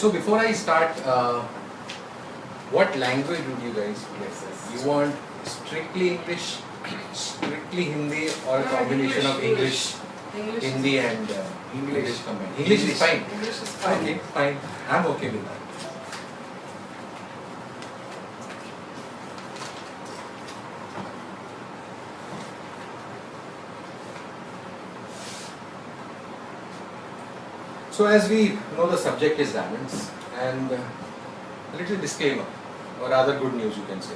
So before I start, what language would you guys prefer? You want strictly English, strictly Hindi, or a combination of English, Hindi and English combined? English is fine. English is fine. Okay, fine. I'm okay with that. So as we know, the subject is diamonds, and a little disclaimer, or rather good news you can say.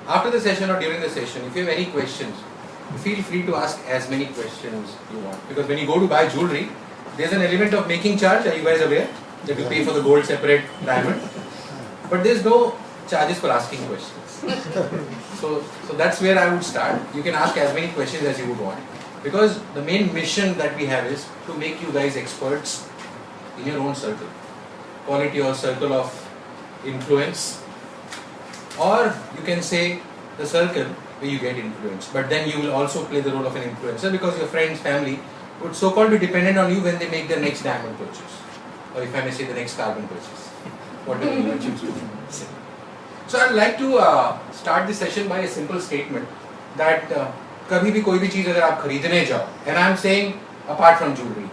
After the session or during the session, if you have any questions, feel free to ask as many questions you want. Because when you go to buy jewelry, there's an element of making charge. Are you guys aware that you pay for the gold separate, diamond? But there's no charges for asking questions. So that's where I would start. You can ask as many questions as you would want. Because the main mission that we have is to make you guys experts in your own circle. Quality or circle of influence. Or you can say the circle where you get influence. But then you will also play the role of an influencer because your friends, family would so-called be dependent on you when they make their next diamond purchase. Or if I may say the next carbon purchase. Whatever you choose to say. So I'd like to start this session by a simple statement that कभी भी कोई भी चीज अगर आप खरीदने जाओ, and I'm saying apart from jewelry,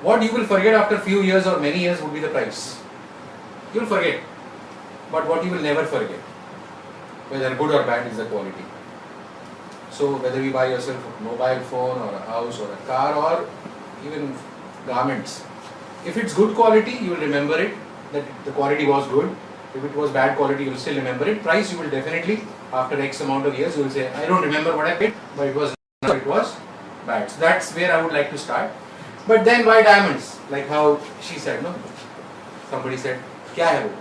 what you will forget after few years or many years would be the price. You'll forget, but what you will never forget, whether good or bad, is the quality. So whether you buy yourself a mobile phone or a house or a car or even garments, if it's good quality, you will remember it, that the quality was good. If it was bad quality, you will still remember it. Price, you will definitely, after X amount of years, you will say, I don't remember what I paid, but it was bad. So that's where I would like to start. But then why diamonds? Like how she said, no? Somebody said, क्या है वो?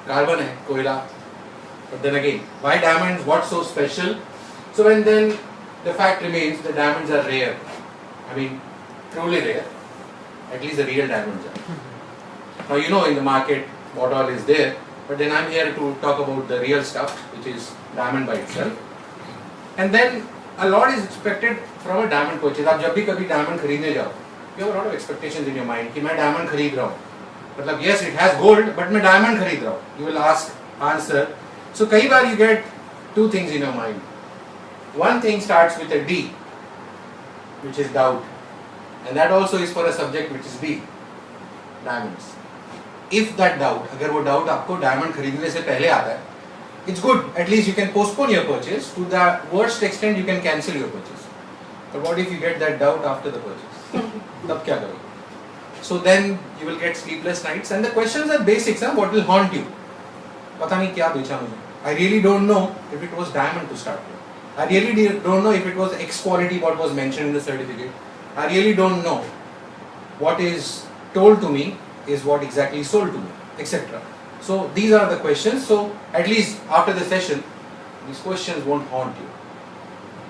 Carbon है, कोयला. But then again, why diamonds? What's so special? So and then the fact remains, the diamonds are rare. I mean, truly rare. At least the real diamonds are. Now you know in the market what all is there. But then I'm here to talk about the real stuff, which is diamond by itself. And then a lot is expected from a diamond purchase. आप जब भी कभी diamond खरीदने जाओ, you have a lot of expectations in your mind कि मैं diamond खरीद रहा हूँ. मतलब yes, it has gold, but मैं diamond खरीद रहा हूँ. You will ask, answer. So कई बार you get two things in your mind. One thing starts with a D, which is doubt, and that also is for a subject which is B, diamonds. If that doubt, अगर वो doubt आपको diamond खरीदने से पहले आता है, it's good. At least you can postpone your purchase. To the worst extent, you can cancel your purchase. But what if you get that doubt after the purchase? तब क्या करोगे? So then you will get sleepless nights. And the questions are basics. What will haunt you? पता नहीं क्या बेचा मुझे. I really don't know if it was diamond to start with. I really don't know if it was X quality what was mentioned in the certificate. I really don't know what is told to me is what exactly sold to me, etc. So these are the questions. So at least after the session, these questions won't haunt you.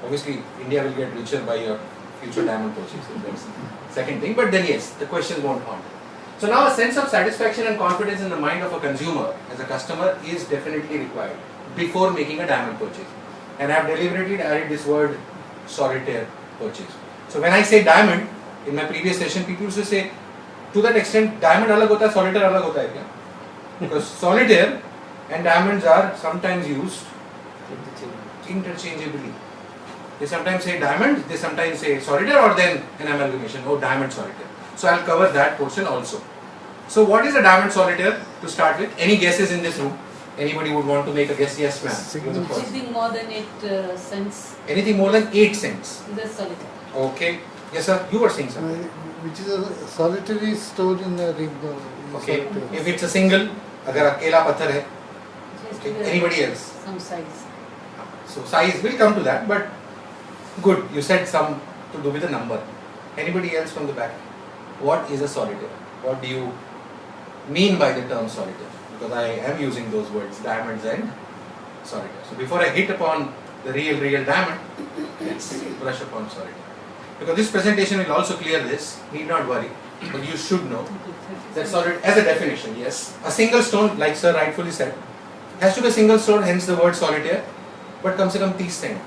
Obviously, India will get richer by your future diamond purchases. That's the second thing. But then yes, the questions won't haunt you. So now a sense of satisfaction and confidence in the mind of a consumer as a customer is definitely required before making a diamond purchase. And I have deliberately added this word solitaire purchase. So when I say diamond, in my previous session, people used to say, to that extent, diamond अलग होता है, solitaire अलग होता है क्या? Because solitaire and diamonds are sometimes used interchangeably. They sometimes say diamond, they sometimes say solitaire, or then an amalgamation, oh diamond solitaire. So I'll cover that portion also. So what is a diamond solitaire to start with? Any guesses in this room? Anybody would want to make a guess? Yes, ma'am. Anything more than 8 cents. Anything more than 8 cents. That's solitaire. Okay. Yes, sir. You were saying something. Which is a solitary stone in a ring. Okay. If it's a single, अगर अकेला पत्थर है. Okay. Anybody else? Some size. So size will come to that, but good. You said some to do with the number. Anybody else from the back? What is a solitaire? What do you mean by the term solitaire? Because I am using those words, diamonds and solitaire. So before I hit upon the real diamond, let's brush upon solitaire. Because this presentation will also clear this, need not worry, but you should know that solitaire, as a definition, yes, a single stone, like sir rightfully said, has to be a single stone, hence the word solitaire, but कम से कम 30 cents,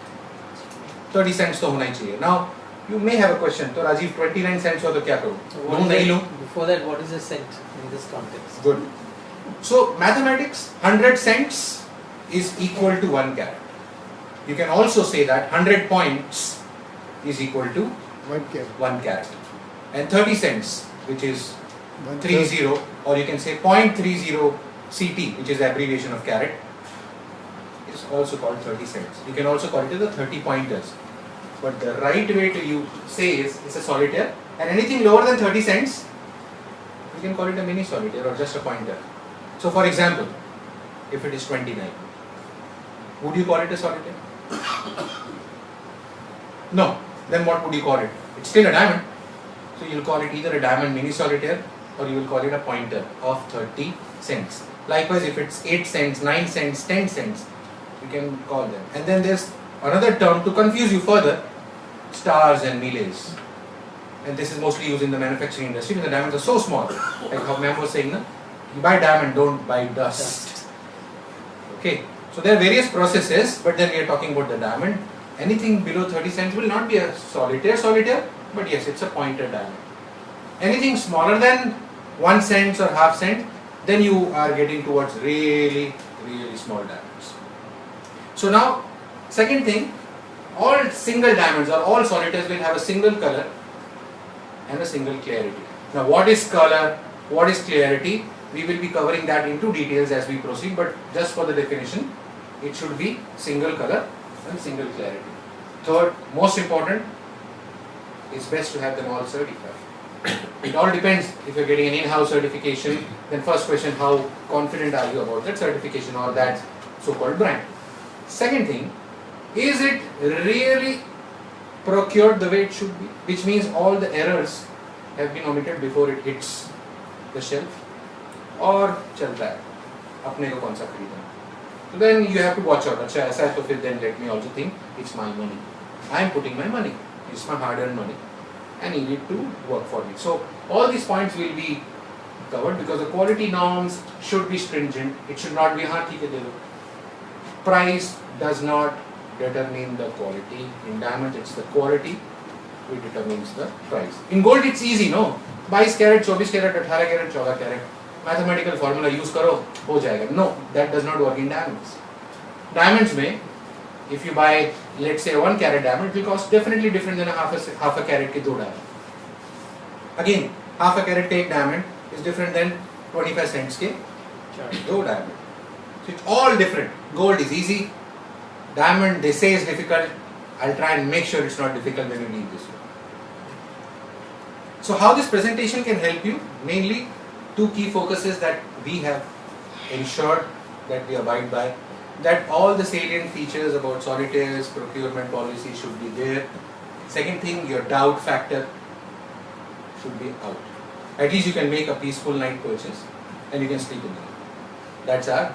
30 cents तो होना ही चाहिए. Now, You may have a question. तो Rajiv 29 cents हो तो क्या करूँ? What लूँ is नहीं it- लूँ? Before that, what is a cent in this context? Good. So mathematics, 100 cents is equal to 1 carat. You can also say that 100 points is equal to 1 carat. 1 carat. And 30 cents, which is 1 30, or you can say 0.30 CT, which is the abbreviation of carat, is also called 30 cents. You can also call it as the 30 pointers. But the right way to you say is it's a solitaire, and anything lower than 30 cents, you can call it a mini solitaire or just a pointer. So for example, if it is 29, would you call it a solitaire? No. Then what would you call it? It's still a diamond. So you'll call it either a diamond mini solitaire or you will call it a pointer of 30 cents. Likewise, if it's 8 cents, 9 cents, 10 cents, you can call them. And then there's another term to confuse you further, stars and miles. And this is mostly used in the manufacturing industry because the diamonds are so small. Like how ma'am was saying, no? You buy diamond, don't buy dust. Okay. So there are various processes, but then we are talking about the diamond. Anything below 30 cents will not be a solitaire, but yes, it's a pointer diamond. Anything smaller than 1 cent or half cent, then you are getting towards really, really small diamonds. So now, second thing, all single diamonds or all solitaires will have a single color and a single clarity. Now what is color, what is clarity? We will be covering that into details as we proceed, but just for the definition, it should be single color and single clarity. Third, most important, it's best to have them all certified. It all depends. If you're getting an in-house certification, then first question, how confident are you about that certification or that so-called brand? Second thing, is it really procured the way it should be? Which means all the errors have been omitted before it hits the shelf. और चलता है अपने को कौन सा खरीदना. So then you have to watch out. अच्छा ऐसा है तो फिर then let me also think it's my money. I am putting my money. It's my hard-earned money. I need it to work for me. So all these points will be covered because the quality norms should be stringent. It should not be हाँ ठीक है दे दो. Price does not determine the quality. In diamonds it's the quality which determines the price. In gold it's easy, no? 22 carat, 24 carat, 18 carat, 14 carat. Mathematical formula use करो हो जाएगा. No, that does not work in diamonds. Diamonds में, if you buy let's say a 1 carat diamond, it will cost definitely different than a half a carat के 2 diamond. Again, half a carat take diamond is different than 25 cents के 2 diamond. So it's all different. Gold is easy. Diamond they say is difficult. I'll try and make sure it's not difficult when you leave this room. So how this presentation can help you? Mainly 2 key focuses that we have ensured that we abide by. That all the salient features about solitaires, procurement policy should be there. Second thing, your doubt factor should be out. At least you can make a peaceful night purchase and you can sleep in the night. That's our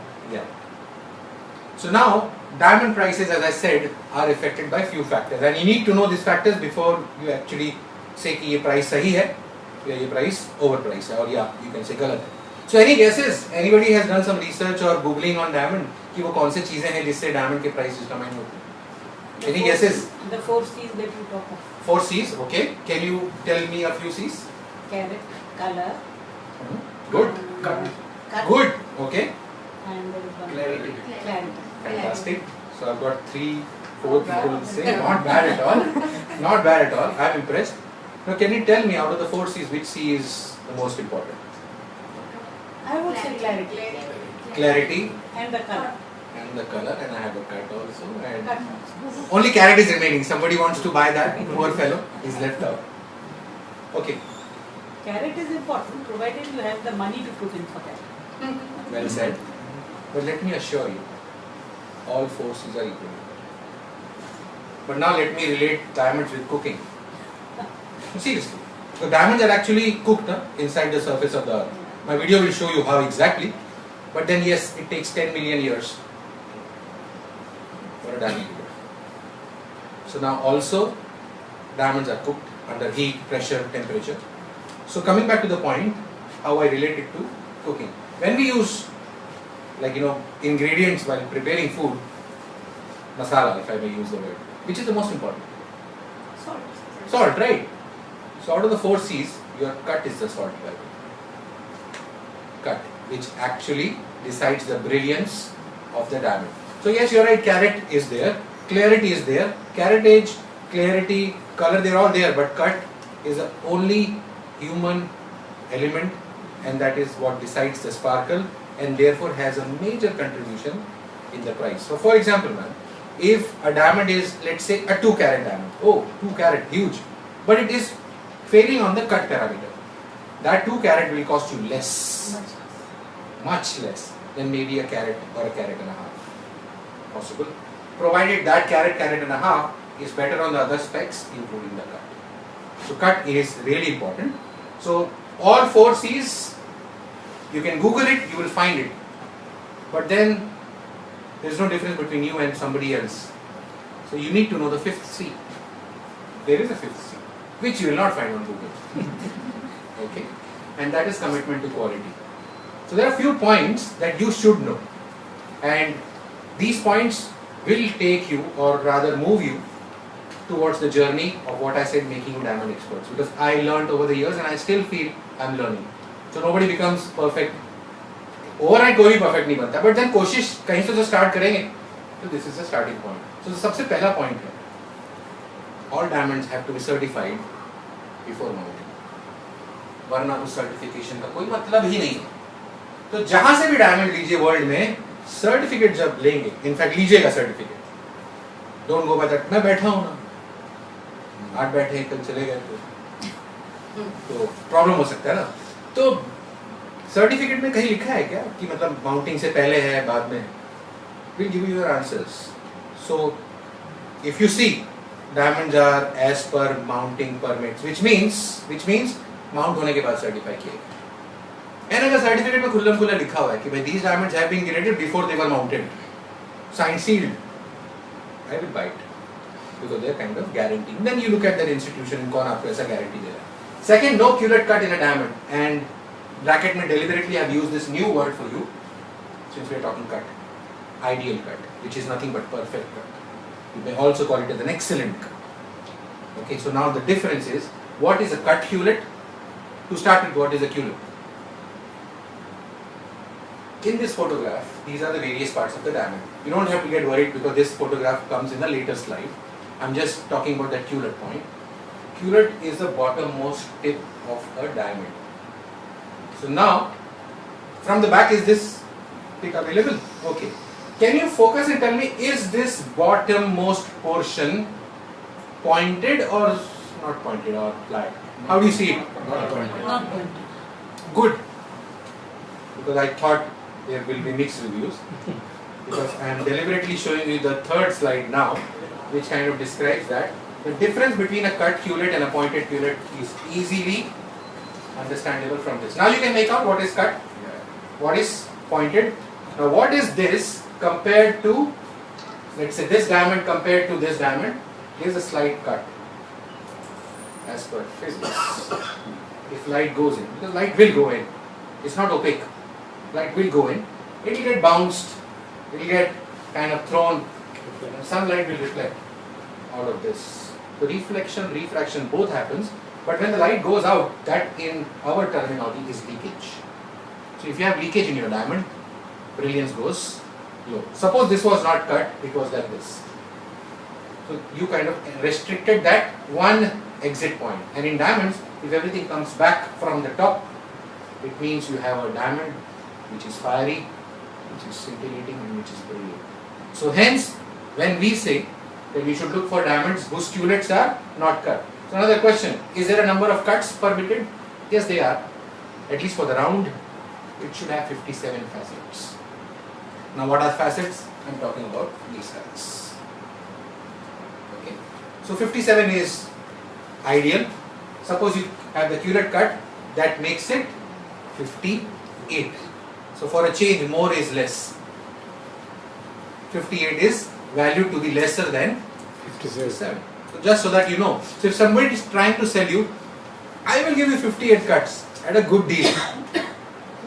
So now, diamond prices, as I said, are affected by few factors, and you need to know these factors before you actually say कि ये price सही है या ये price overpriced है, or yeah, you can say गलत है. So any guesses? Anybody has done some research or googling on diamond कि वो कौन सी चीजें हैं जिससे diamond के price determine होते हैं? Any guesses? The 4 C's that you talk of. 4 C's, okay. Can you tell me a few C's? Carat, color. Good. Cut. Good. Okay. And there is one. Clarity. Clarity. Fantastic. So I've got 3-4 people saying not bad at all. Not bad at all. I'm impressed. Now can you tell me out of the 4 C's which C is the most important? I would say clarity. Clarity And the color. and the color, and I have a cut also. And Cut. only carat is remaining. Somebody wants to buy that. Poor fellow is left out. Okay. Carat is important provided you have the money to put in for that. Well said. But let me assure you, all 4 C's are equal. But now let me relate diamonds with cooking. Seriously. The diamonds are actually cooked inside the surface of the earth. My video will show you how exactly. But then yes, it takes 10 million years for a diamond to grow. So now also, diamonds are cooked under heat, pressure, temperature. So coming back to the point, how I relate it to cooking. When we use ingredients while preparing food, masala if I may use the word, which is the most important? Salt. Salt, right? So out of the 4 C's, your cut is the salt level. Cut, which actually decides the brilliance of the diamond. So yes, you're right, carat is there, clarity is there, caratage, clarity, color, they're all there, but cut is the only human element, and that is what decides the sparkle, and therefore has a major contribution in the price. So for example, man, if a diamond is, let's say, a 2 carat diamond, oh, 2 carat, huge, but it is failing on the cut parameter, that 2 carat will cost you less, much less than maybe a carat or a carat and a half. Possible, provided that carat, carat and a half is better on the other specs, including the cut. So cut is really important. So all 4 C's, you can Google it, you will find it. But then there is no difference between you and somebody else. So you need to know the 5th C. There is a 5th C, which you will not find on Google. Okay, and that is commitment to quality. So there are a few points that you should know, and these points will take you, or rather move you, towards the journey of what I said, making you diamond experts. Because I learned over the years, and I still feel I'm learning. So nobody becomes perfect. Overnight कोई भी perfect नहीं बनता, but then कोशिश कहीं से तो start करेंगे. So this is the starting point. So सबसे पहला point है, all diamonds have to be certified before mounting. वरना उस certification का कोई मतलब ही नहीं है. तो जहाँ से भी diamond लीजिए वर्ल्ड में, सर्टिफिकेट जब लेंगे, इनफैक्ट लीजिएगा certificate, don't go by that, मैं बैठा हूँ ना, आज बैठे कल चले गए तो प्रॉब्लम हो सकता है ना. तो सर्टिफिकेट में कहीं लिखा है क्या कि मतलब माउंटिंग से पहले है बाद में? Will give you your answers. So if you see diamonds are as per mounting permits, which means mount होने के बाद सर्टिफाई किए. एंड अगर सर्टिफिकेट में खुल्लम खुल्ला लिखा हुआ है कि भाई these diamonds have been graded before they were mounted, signed, sealed, I will buy it because they are kind of guaranteeing. Then you look at that institution, कौन आपको ऐसा guarantee दे रहा है. Second, no culate cut in a diamond, and bracket में deliberately I have used this new word for you since we are talking cut, ideal cut, which is nothing but perfect cut. You may also call it as an excellent cut. Okay, so now the difference is, what is a cut culate? To start with, what is a culate? In this photograph, these are the various parts of the diamond. You don't have to get worried because this photograph comes in a later slide. I'm just talking about that culate point. Culate is the bottommost tip of a diamond. So now, from the back, is this pic available? Okay. Can you focus and tell me, is this bottommost portion pointed or not pointed or flat? How do you see it? Not pointed. Not pointed. Good. Because I thought there will be mixed reviews. Because I am deliberately showing you the third slide now, which kind of describes that. The difference between a cut culate and a pointed culate is easily understandable from this. Now you can make out what is cut, what is pointed. Now what is this compared to, let's say this diamond compared to this diamond? Here's a slight cut as per physics. If light goes in, because light will go in, it's not opaque, light will go in, it will get bounced, it will get kind of thrown, and sunlight will reflect out of this. The reflection, refraction both happens, but when the light goes out, that in our terminology is leakage. So if you have leakage in your diamond, brilliance goes low. Suppose this was not cut, it was like this. So you kind of restricted that one exit point. And in diamonds, if everything comes back from the top, it means you have a diamond which is fiery, which is scintillating, and which is brilliant. So hence, when we say that we should look for diamonds whose culates are not cut. So another question, is there a number of cuts permitted? Yes, they are. At least for the round, it should have 57 facets. Now what are facets? I'm talking about these facets. Okay. So 57 is ideal. Suppose you have the culate cut, that makes it 58. So for a change, more is less. 58 is valued to be lesser than 57. So just so that you know. So if somebody is trying to sell you, I will give you 58 cuts at a good deal.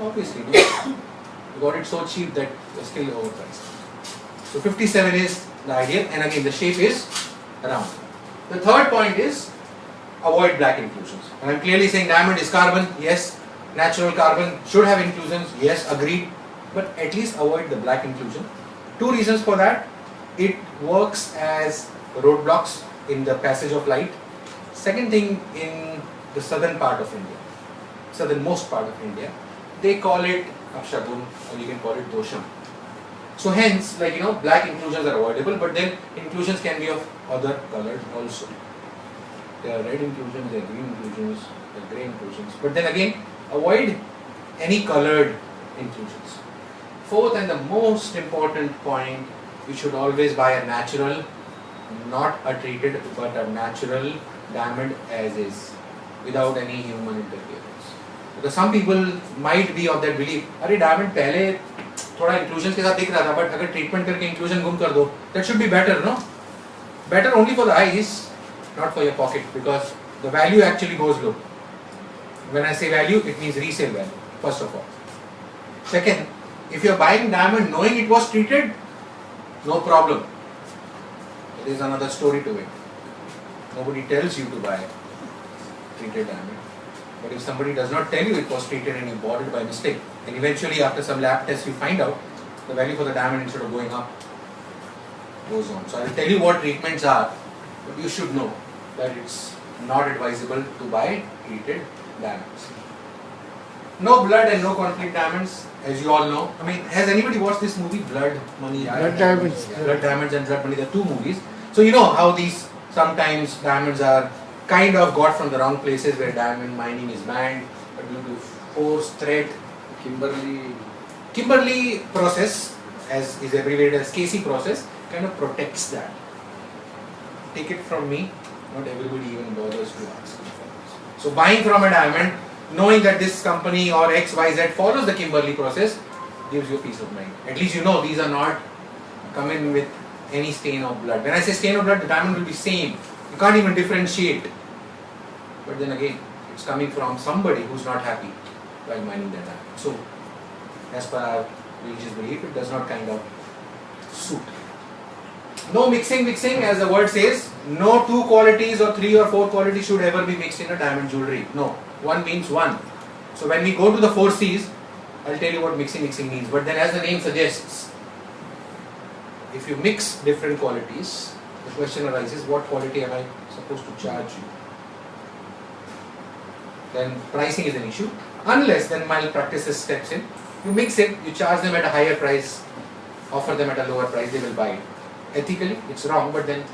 Obviously, no. You got it so cheap that you're still overpriced. So 57 is the ideal, and again the shape is round. The third point is avoid black inclusions. And I'm clearly saying diamond is carbon, yes. Natural carbon should have inclusions, yes, agreed. But at least avoid the black inclusion. Two reasons for that. It works as roadblocks in the passage of light. Second thing, in the southern part of India, southernmost part of India, they call it Apshagun, or you can call it Dosham. So hence, like black inclusions are avoidable, but then inclusions can be of other colors also. There are red inclusions, there are green inclusions, there are grey inclusions. But then again, avoid any colored inclusions. Fourth and the most important point, you should always buy a natural, not a treated, but a natural diamond as is, without any human interference. Because some people might be of that belief, अरे diamond पहले थोड़ा inclusions के साथ दिख रहा था, but अगर treatment करके inclusion गुम कर दो, that should be better, no? Better only for the eyes, not for your pocket, because the value actually goes low. When I say value, it means resale value, first of all. Second, if you are buying diamond knowing it was treated, no problem. There is another story to it. Nobody tells you to buy treated diamond. But if somebody does not tell you it was treated and you bought it by mistake, and eventually after some lab tests you find out the value for the diamond, instead of going up, goes on. So I will tell you what treatments are, but you should know that it's not advisable to buy treated diamonds. No blood and no conflict diamonds, as you all know. I mean, has anybody watched this movie, Blood Money? Blood Diamonds. Blood Diamonds and Blood Money, the two movies. So you know how these sometimes diamonds are kind of got from the wrong places where diamond mining is banned, but due to force, threat, Kimberley process, as is abbreviated as KC process, kind of protects that. Take it from me, not everybody even bothers to ask me for this. So buying from a diamond, knowing that this company or XYZ follows the Kimberley process, gives you peace of mind. At least you know these are not come in with any stain of blood. When I say stain of blood, the diamond will be same. You can't even differentiate. But then again, it's coming from somebody who's not happy while mining that diamond. So, as per our religious belief, it does not kind of suit. No mixing, as the word says. No two qualities or three or four qualities should ever be mixed in a diamond jewelry. No, one means one. So when we go to the 4 C's, I'll tell you what mixing means. But then, as the name suggests, if you mix different qualities, the question arises, what quality am I supposed to charge you? Then pricing is an issue. Unless then malpractices steps in. You mix it, you charge them at a higher price, offer them at a lower price, they will buy it. Ethically, it's wrong, but then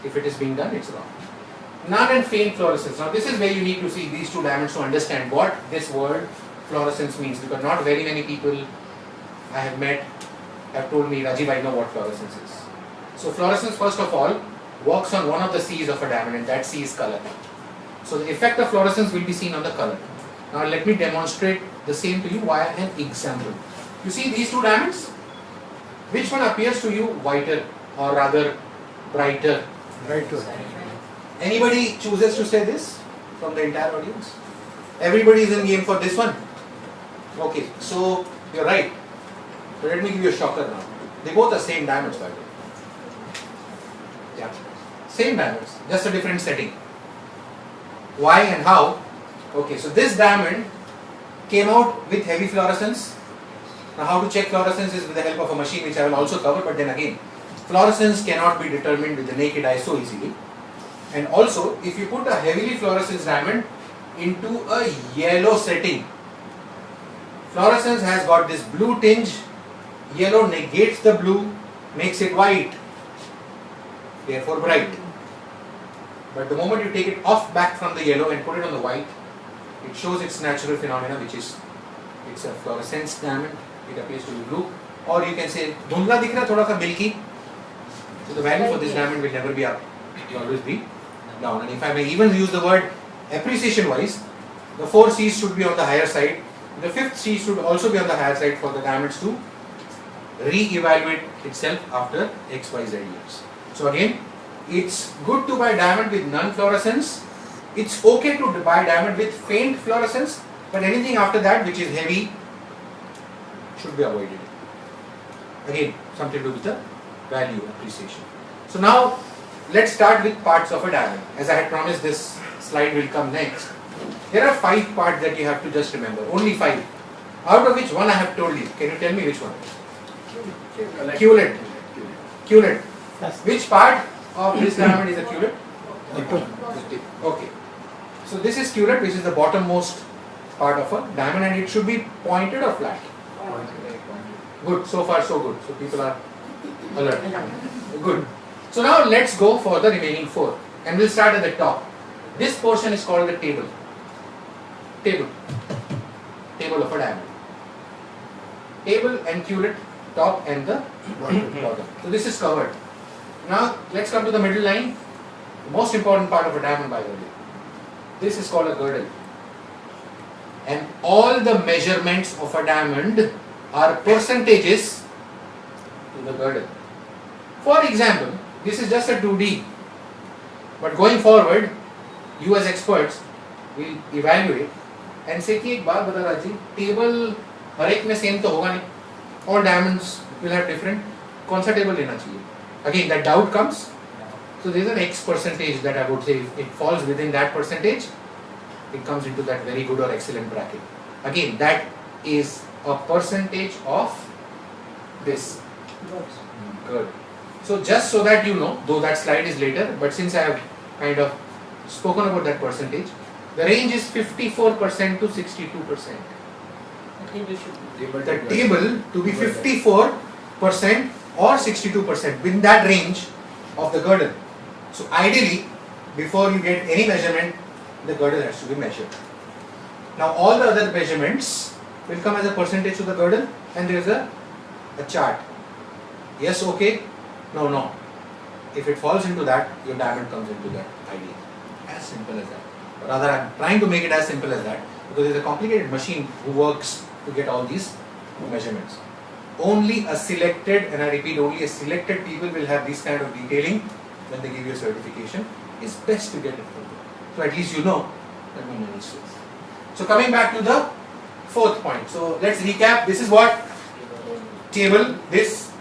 if it is being done, it's wrong. None and faint fluorescence. Now this is where you need to see these two diamonds to understand what this word fluorescence means, because not very many people I have met have told me, Rajiv, I know what fluorescence is. So fluorescence, first of all, works on one of the C's of a diamond, and that C is color. So the effect of fluorescence will be seen on the color. Now let me demonstrate the same to you via an example. You see these two diamonds? Which one appears to you whiter, or rather brighter? Brighter. Anybody chooses to say this from the entire audience? Everybody is in game for this one? Okay, so you're right. But let me give you a shocker now. They both are same diamonds, by the way. Yeah, same diamonds, just a different setting. Why and how? Okay, so this diamond came out with heavy fluorescence. Now how to check fluorescence is with the help of a machine, which I will also cover, but then again, fluorescence cannot be determined with the naked eye so easily. And also, if you put a heavily fluorescent diamond into a yellow setting, fluorescence has got this blue tinge, yellow negates the blue, makes it white, therefore bright. But the moment you take it off back from the yellow and put it on the white, it shows its natural phenomena, which is, it's a fluorescence diamond, it appears to be blue, or you can say, dhundla dikh raha, thoda sa milky. So the value for this diamond will never be up, it will always be down. And if I may even use the word appreciation wise, the 4 C's should be on the higher side, the 5th C should also be on the higher side for the diamonds to re-evaluate itself after XYZ years. So again, it's good to buy diamond with non-fluorescence. It's okay to buy diamond with faint fluorescence, but anything after that which is heavy should be avoided. Again, something to do with the value appreciation. So now let's start with parts of a diamond. As I had promised, this slide will come next. There are 5 parts that you have to just remember. Only 5. Out of which one I have told you. Can you tell me which one? Culet. Culet. Which part of this diamond is a culet? Okay. So this is culet, which is the bottommost part of a diamond, and it should be pointed or flat. Good. So far so good. So people are alert. Good. So now let's go for the remaining 4, and we'll start at the top. This portion is called the table. Table of a diamond. Table and culet, top and the bottom. So this is covered. Now let's come to the middle line. The most important part of a diamond, by the way. This is called a girdle. And all the measurements of a diamond are percentages to the girdle. For example, this is just a 2D. But going forward, you as experts will evaluate and say कि एक बात बता राजी, table हर एक में same तो होगा नहीं. All diamonds will have different. कौन सा टेबल लेना चाहिए? Again, that doubt comes. So there is an X percentage that I would say, if it falls within that percentage, it comes into that very good or excellent bracket. Again, that is a percentage of this. Good. So just so that you know, though that slide is later, but since I have kind of spoken about that percentage, the range is 54% to 62%. The table to be 54% or 62% within that range of the girdle. So ideally, before you get any measurement, the girdle has to be measured. Now all the other measurements will come as a percentage to the girdle, and there is a chart. Yes, okay, no. If it falls into that, your diamond comes into that idea. As simple as that. Rather, I am trying to make it as simple as that, because there is a complicated machine who works to get all these measurements. Only a selected, and I repeat, only a selected people will have this kind of detailing when they give you a certification. It's best to get it from them. So at least you know that no money is safe. So coming back to the 4th point. So let's recap. This is what? Table, this,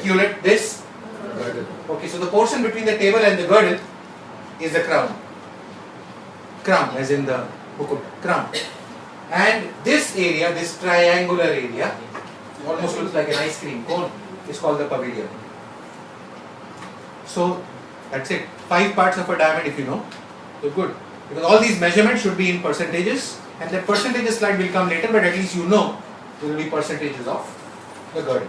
culet, this, girdle. Okay, so the portion between the table and the girdle is the crown. Crown, as in the mukut, crown. And this area, this triangular area, almost looks like an ice cream cone, is called the pavilion. So that's it. 5 parts of a diamond, if you know. So good. Because all these measurements should be in percentages, and that percentages slide will come later, but at least you know there will be percentages of the girdle.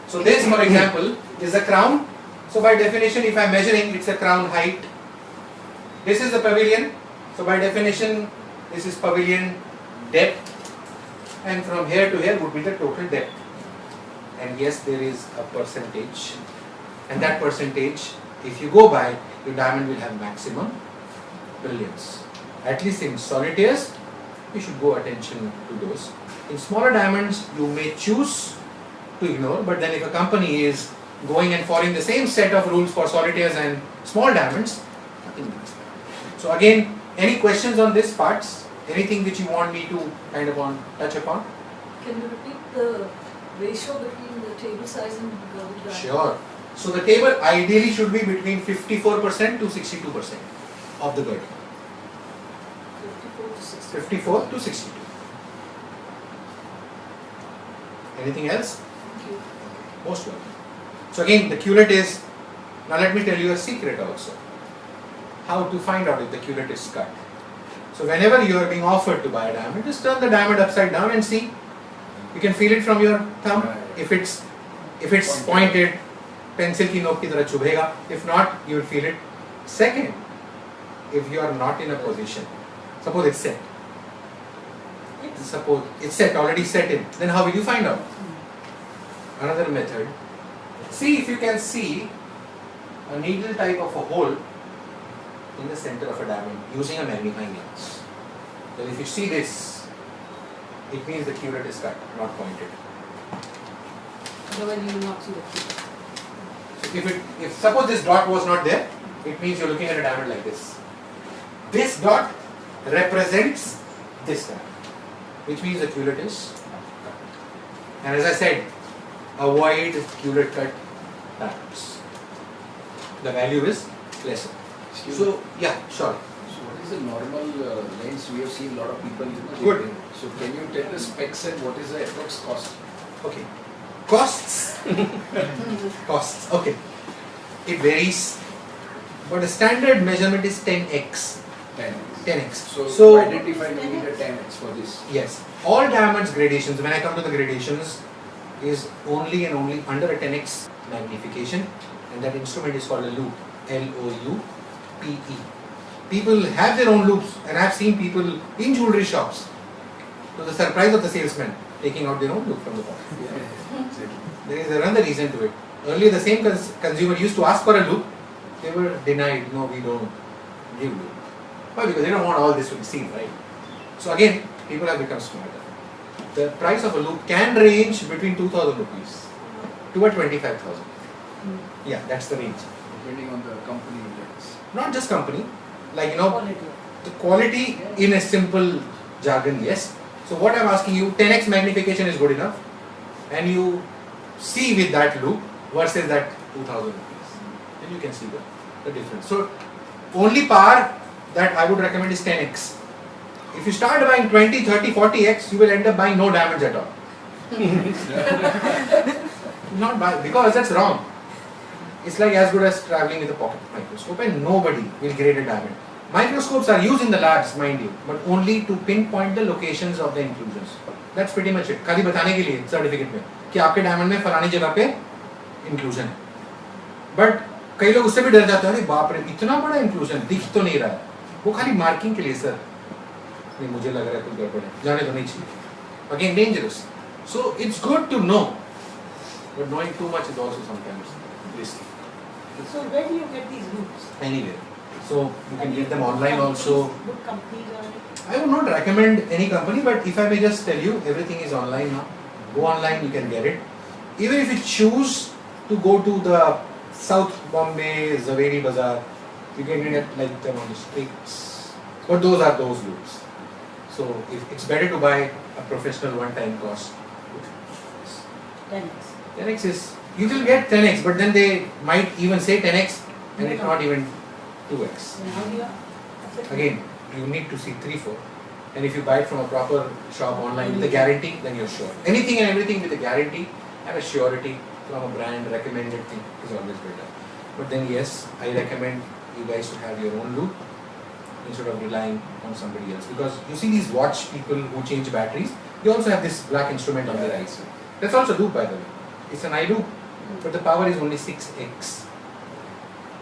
So this, for example, is the crown. So by definition, if I am measuring, it's a crown height. This is the pavilion. So by definition, this is pavilion depth, and from here to here would be the total depth. And yes, there is a percentage, and that percentage, if you go by, your diamond will have maximum brilliance. At least in solitaires, you should go attention to those. In smaller diamonds, you may choose to ignore, but then if a company is going and following the same set of rules for solitaires and small diamonds, nothing beats that. So again, any questions on these parts? Anything which you want me to kind of touch upon? Can you repeat the ratio between the table size and the girdle diameter? Sure. So the table ideally should be between 54% to 62% of the girdle. 54 to 60. 54 to 62. Anything else? Thank you. Most welcome. So again, the culet is, now let me tell you a secret also. How to find out if the culet is cut. So whenever you are being offered to buy a diamond, just turn the diamond upside down and see. You can feel it from your thumb. If it's pointed, pencil ki noke ki tarah chubhega. If not, you will feel it. Second, if you are not in a position, suppose it's set. Suppose it's set, already set in. Then how will you find out? Another method. See if you can see a needle type of a hole in the center of a diamond using a magnifying glass. Then if you see this, it means the culet is cut, not pointed. Otherwise you will not see the key. So if suppose this dot was not there, it means you're looking at a diamond like this. This dot represents this diamond, which means the culet is cut. And as I said, avoid culet cut diamonds. The value is lesser. So yeah, sure. So is a normal lens? We have seen a lot of people, Good. getting. So can you tell the specs and what is the approx cost? Okay. Costs. Costs. Okay. It varies. But the standard measurement is 10x. 10x. 10x. So identify you need a 10x for this. Yes. All diamonds gradations, when I come to the gradations, is only and only under a 10x magnification, and that instrument is called a loupe. L-O-U-P-E. People have their own loupes, and I have seen people in jewelry shops, to the surprise of the salesman, taking out their own loupe from the box. Exactly. There is another reason to it. Earlier, the same consumer used to ask for a loupe. They were denied. No, we don't give loupe. Why? Because they don't want all this to be seen, right? So again, people have become smarter. The price of a loupe can range between 2,000 rupees to a 25,000. Yeah, that's the range. Depending on the company lens. Not just company, like Quality. the quality in a simple jargon, yes. So what I'm asking you, 10x magnification is good enough, and you see with that loupe versus that 2,000 rupees, then you can see the difference. So only par that I would recommend is 10x. If you start buying 20, 30, 40x, you will end up buying no diamonds at all. Not buy, because that's wrong. It's like as good as traveling with a pocket microscope, and nobody will grade a diamond. Microscopes are used in the labs, mind you, but only to pinpoint the locations of the inclusions. That's pretty much it. खाली बताने के लिए certificate में कि आपके diamond में फलानी जगह पे इंक्लूजन है. बट कई लोग उससे भी डर जाते हैं, अरे बाप रे इतना बड़ा इंक्लूजन दिख तो नहीं रहा है, वो खाली मार्किंग के लिए सर. नहीं, मुझे लग रहा है कुछ गड़बड़ है, जाने तो नहीं चाहिए. Again, dangerous. So it's good to know, but knowing too much is also sometimes risky. So where do you get these loupes? Anywhere. So you can get them online also. Good companies or anything? I would not recommend any company, but if I may just tell you, everything is online now. Go online, you can get it. Even if you choose to go to the South Bombay Zaveri Bazaar, you can get like them on the streets. But those are those loupes. So if it's better to buy a professional one-time cost. 10x. 10x is, you will get 10x, but then they might even say 10x and it's not even 2x. Then how do you? Again, you need to see 3-4, and if you buy it from a proper shop online with a guarantee, then you're sure. Anything and everything with a guarantee and a surety from a brand recommended thing is always better. But then yes, I recommend you guys to have your own loupe instead of relying on somebody else, because you see these watch people who change batteries, they also have this black instrument on their eyes. That's also loupe, by the way. It's an eye loupe, but the power is only 6x.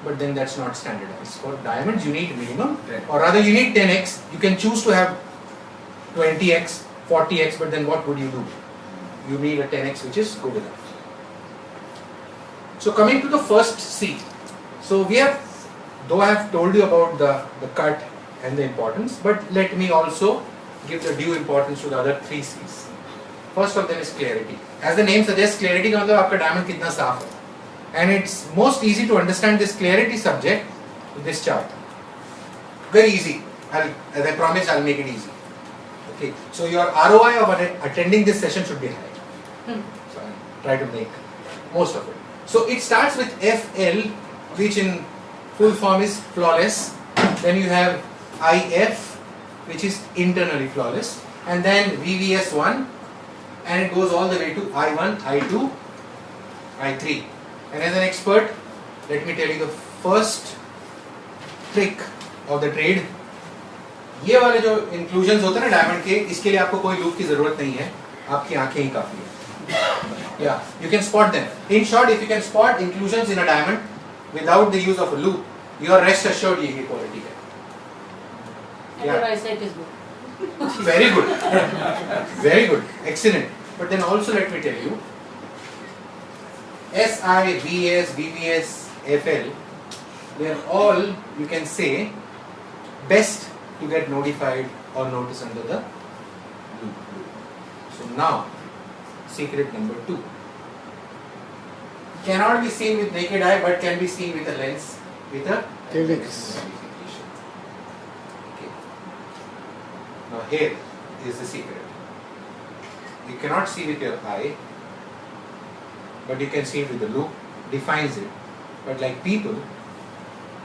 But then that's not standardized. For diamonds, you need minimum, 10. or rather, you need 10x. You can choose to have 20x, 40x, but then what would you do? You need a 10x, which is good enough. So coming to the first C. So we have, though I have told you about the cut and the importance, but let me also give the due importance to the other 3 C's. First of them is clarity. As the name suggests, clarity का मतलब आपका diamond कितना साफ है. And it's most easy to understand this clarity subject with this chart. Very easy. As I promise, I'll make it easy. Okay. So your ROI of attending this session should be high. So I'll try to make most of it. So it starts with FL, which in full form is flawless. Then you have IF, which is internally flawless, and then VVS1, and it goes all the way to I1, I2, I3. And as an expert, let me tell you the first trick of the trade. ये वाले जो inclusions होते हैं ना diamond के, इसके लिए आपको कोई लूप की जरूरत नहीं है, आपकी आंखें ही काफी है. Yeah, you can spot them. In short, if you can spot inclusions in a diamond without the use of a loop, you are rest assured ये quality है. And your eyesight is good. Very good. Very good. Excellent. But then also let me tell you, SI, VS, VVS, FL, they are all, you can say, best to get notified or notice under the loop. So now, secret number 2. Cannot be seen with naked eye, but can be seen with a lens with a Telex. magnification. Okay. Now here is the secret. You cannot see with your eye, but you can see it with the loop, defines it. But like people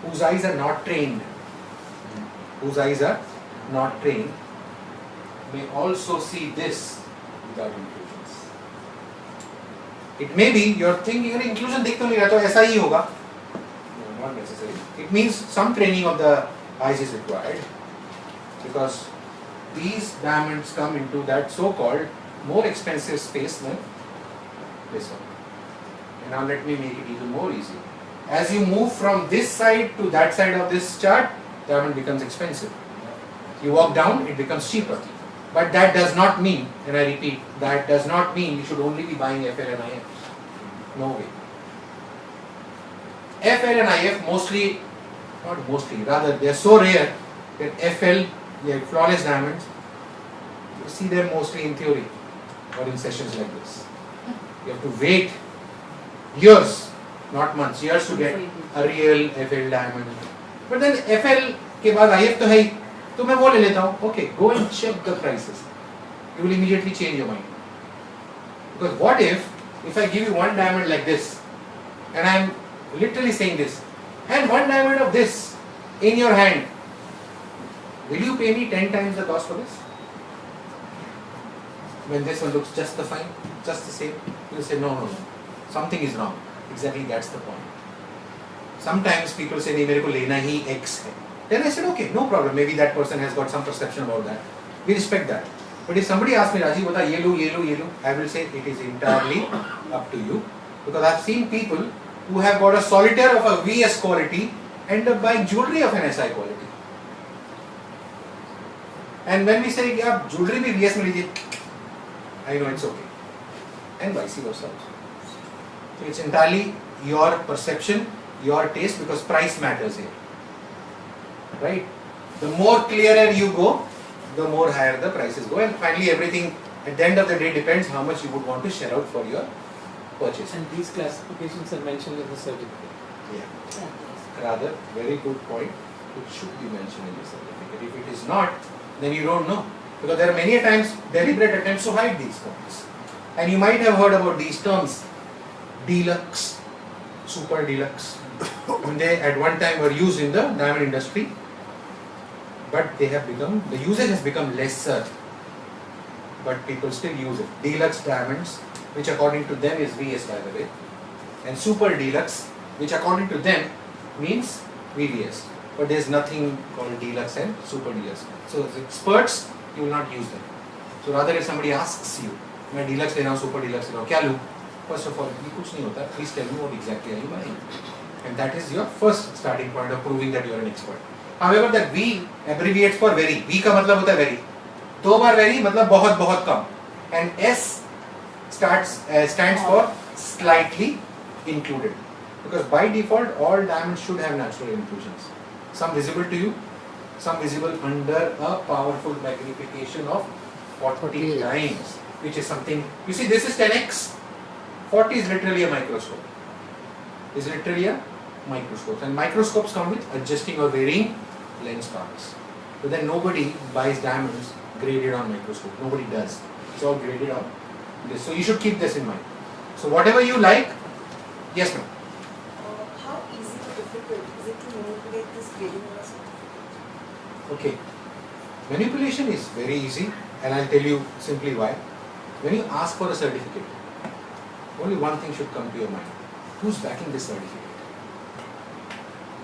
whose eyes are not trained, whose eyes are not trained may also see this without inclusions. It may be you're thinking अरे inclusion दिख तो नहीं रहा तो ऐसा ही होगा. No, not necessary. It means some training of the eyes is required because these diamonds come into that so-called more expensive space than this one. And now let me make it even more easy. As you move from this side to that side of this chart, diamond becomes expensive. You walk down, it becomes cheaper. But that does not mean, and I repeat, that does not mean you should only be buying FL and IF. No way. FL and IF mostly, not mostly, rather they are so rare that FL, they are flawless diamonds, you see them mostly in theory or in sessions like this. You have to wait years, not months, years to get a real FL diamond. But then FL के बाद IF तो है ही, तो मैं वो ले लेता हूँ. Okay, go and check the prices. You will immediately change your mind. Because what if I give you one diamond like this, and I am literally saying this, and one diamond of this in your hand, will you pay me 10 times the cost for this? When this one looks just the fine, just the same, you will say no, something is wrong. Exactly, that's the point. Sometimes people say, नहीं मेरे को लेना ही X है. Then I said, okay, no problem. Maybe that person has got some perception about that. We respect that. But if somebody asks me, Rajiv, bata ye lo, I will say it is entirely up to you. Because I've seen people who have got a solitaire of a VS quality end up buying jewelry of an SI quality. And when we say, yeah, jewelry bhi VS mein lijiye, I know it's okay. And vice versa also. So it's entirely your perception, your taste, because price matters here. Right? The more clearer you go, the more higher the prices go, and finally everything at the end of the day depends how much you would want to share out for your purchase. And these classifications are mentioned in the certificate. Yeah. Rather, very good point. It should be mentioned in the certificate. If it is not, then you don't know. Because there are many times deliberate attempts to hide these points. And you might have heard about these terms, deluxe, super deluxe. When they at one time were used in the diamond industry, but they have become, the usage has become lesser, but people still use it. Deluxe diamonds, which according to them is VS by the way, and super deluxe, which according to them means VVS, but there is nothing called deluxe and super deluxe. So as experts, you will not use them. So rather if somebody asks you, मैं deluxe ले रहा हूँ, super deluxe ले रहा हूँ, क्या लूँ? First of all, ये कुछ नहीं होता. Please tell me what exactly are you buying? And that is your first starting point of proving that you are an expert. However, that V abbreviates for very. V का मतलब होता है very. दो बार very मतलब बहुत बहुत कम. And S stands for slightly included. Because by default, all diamonds should have natural inclusions. Some visible to you, some visible under a powerful magnification of 40 times, which is something. You see, this is 10x. 40 is literally a microscope. Is literally a microscope, and microscopes come with adjusting or varying lens powers. But then nobody buys diamonds graded on microscope. Nobody does. It's all graded on this. So you should keep this in mind. So whatever you like, yes ma'am. How easy or difficult is it to manipulate this grading on a certificate? Okay. Manipulation is very easy, and I'll tell you simply why. When you ask for a certificate, only one thing should come to your mind. Who's backing this certificate?